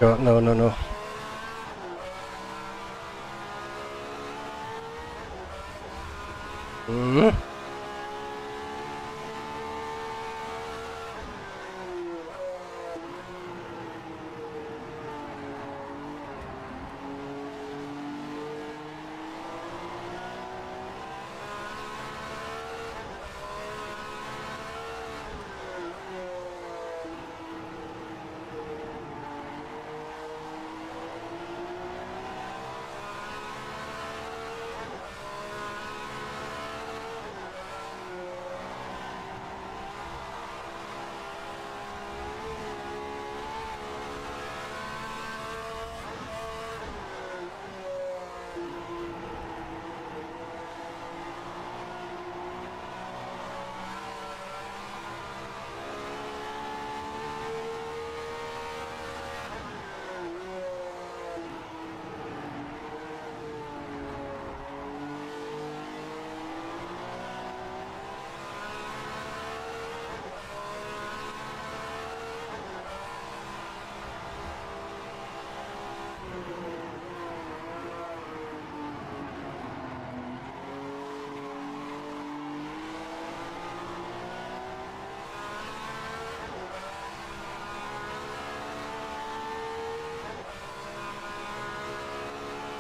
God, no, no, no. Mm.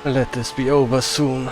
Let this be over soon.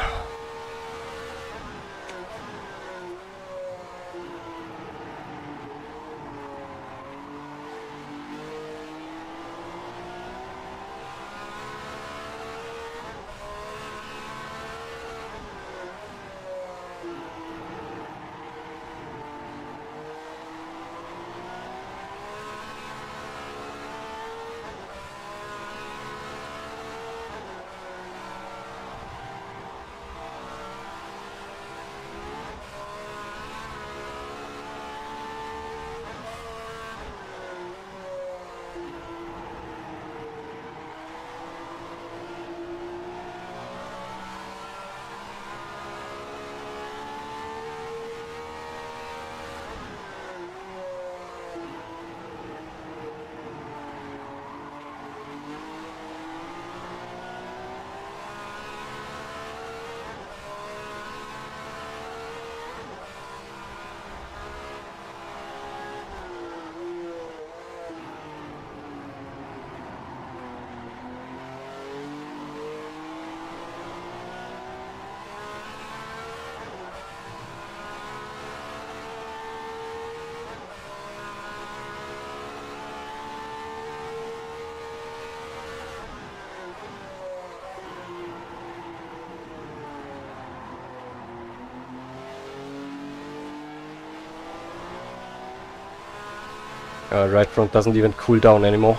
Right front doesn't even cool down anymore.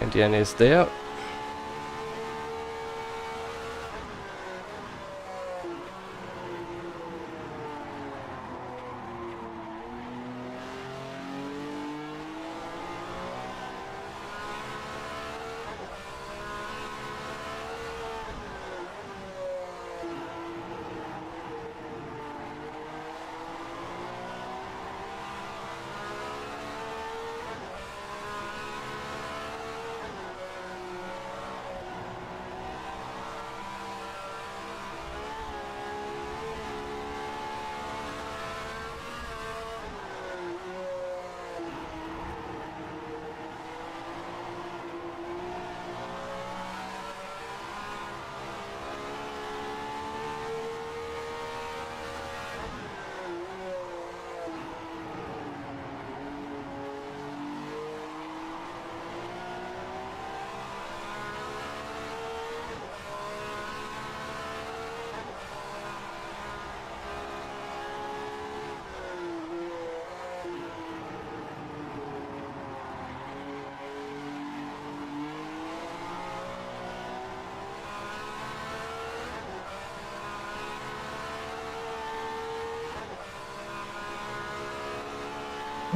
And Jernej is there.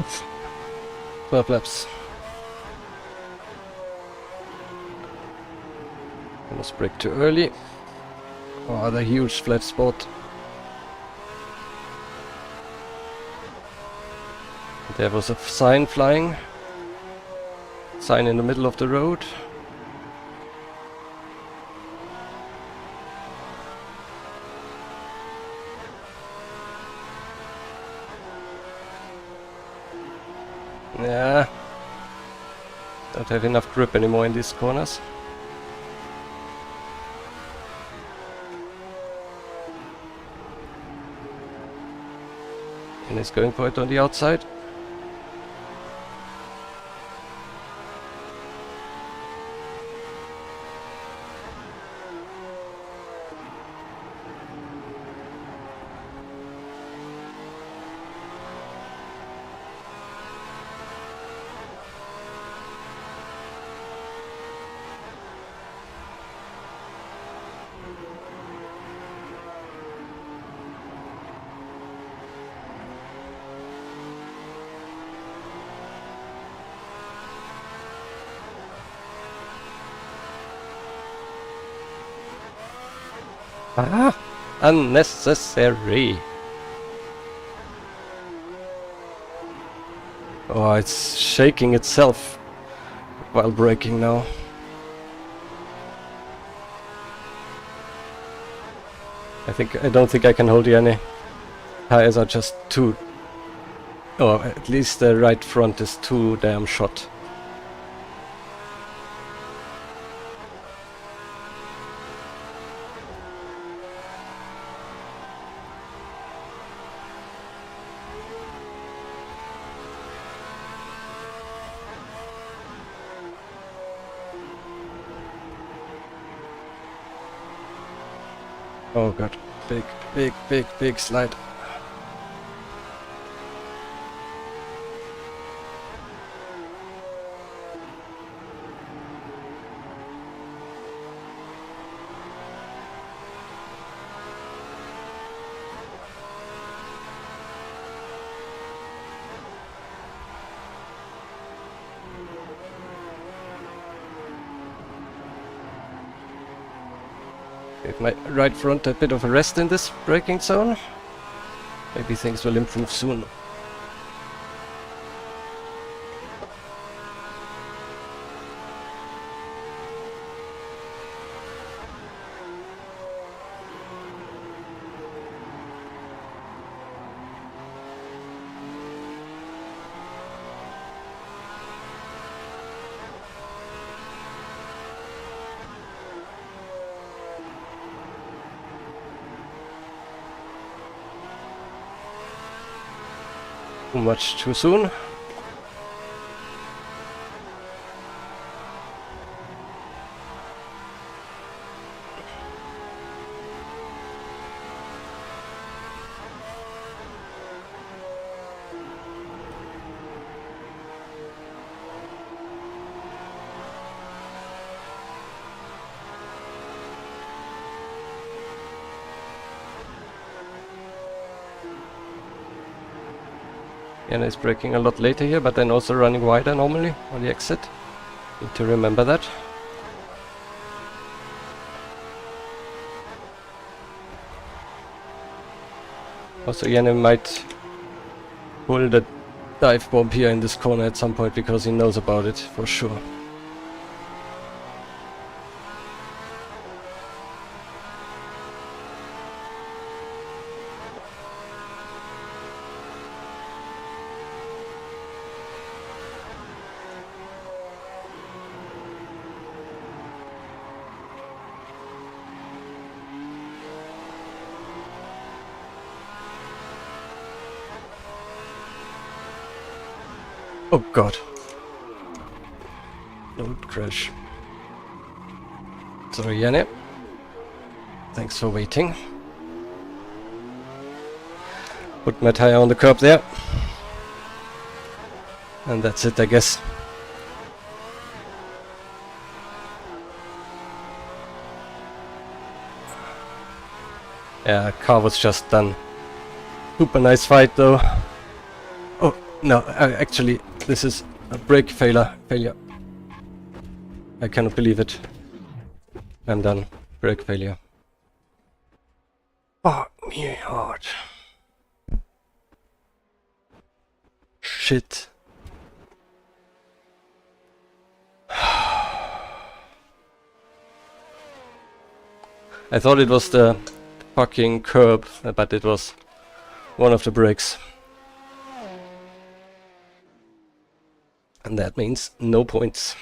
12. 12 laps. Almost brake too early. Oh, the huge flat spot. There was a sign flying. Sign in the middle of the road. Yeah. Don't have enough grip anymore in these corners. And he's going for it on the outside. Ah, unnecessary. Oh, it's shaking itself while braking now. I don't think I can hold you any. Tires are just too... Oh, at least the right front is too damn shot. Oh god, big slide. Give my right front a bit of a rest in this braking zone. Maybe things will improve soon. Too much too soon. And it's braking a lot later here, but then also running wider normally on the exit. Need to remember that. Also Jernej might pull the dive bomb here in this corner at some point because he knows about it for sure. Oh god. Don't crash. Sorry, Jernej. Thanks for waiting. Put my tire on the curb there. And that's it, I guess. Yeah, car was just done. Super nice fight though. Oh, No, actually, this is a brake failure. I cannot believe it. I'm done. Brake failure. Fuck me hard. Shit. I thought it was the fucking curb, but it was one of the brakes. And that means no points.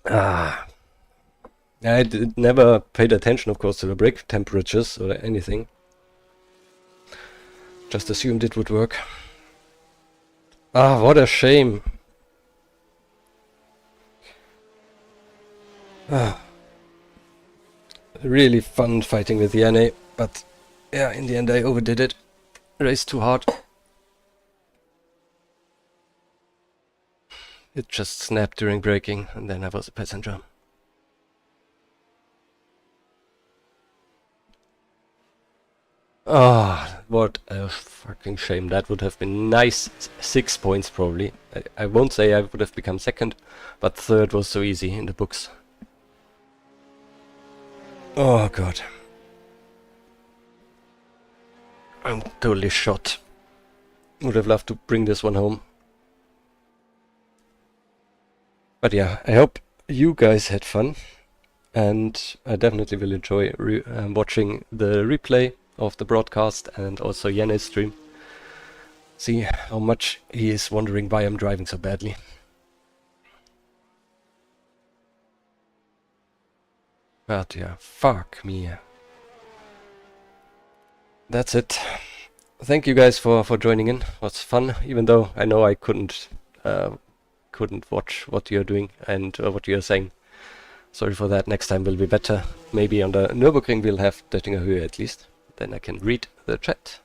I never paid attention, of course, to the brake temperatures or anything. Just assumed it would work. Ah, what a shame. Really fun fighting with Jernej, but yeah, in the end I overdid it. Raced too hard. It just snapped during braking, and then I was a passenger. Ah, what a fucking shame. That would have been nice. 6 points probably. I won't say I would have become second, but third was so easy in the books. Oh god. I'm totally shot. Would have loved to bring this one home. But yeah, I hope you guys had fun. And I definitely will enjoy watching the replay of the broadcast and also Jernej's stream. See how much he is wondering why I'm driving so badly. But yeah, fuck me. That's it. Thank you guys for joining in. It was fun, even though I know I couldn't watch what you're doing and what you're saying. Sorry for that. Next time will be better. Maybe on the Nürburgring we'll have Dettinger Höhe at least. Then I can read the chat.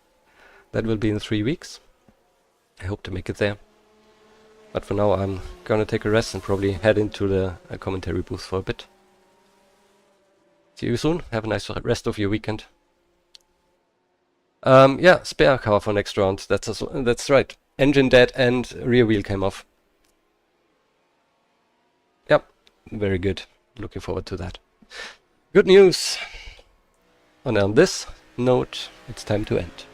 That will be in 3 weeks. I hope to make it there. But for now I'm gonna take a rest and probably head into the commentary booth for a bit. See you soon. Have a nice rest of your weekend. Yeah, spare car for next round. That's right. Engine dead and rear wheel came off. Yep, very good. Looking forward to that. Good news. And on this note, it's time to end.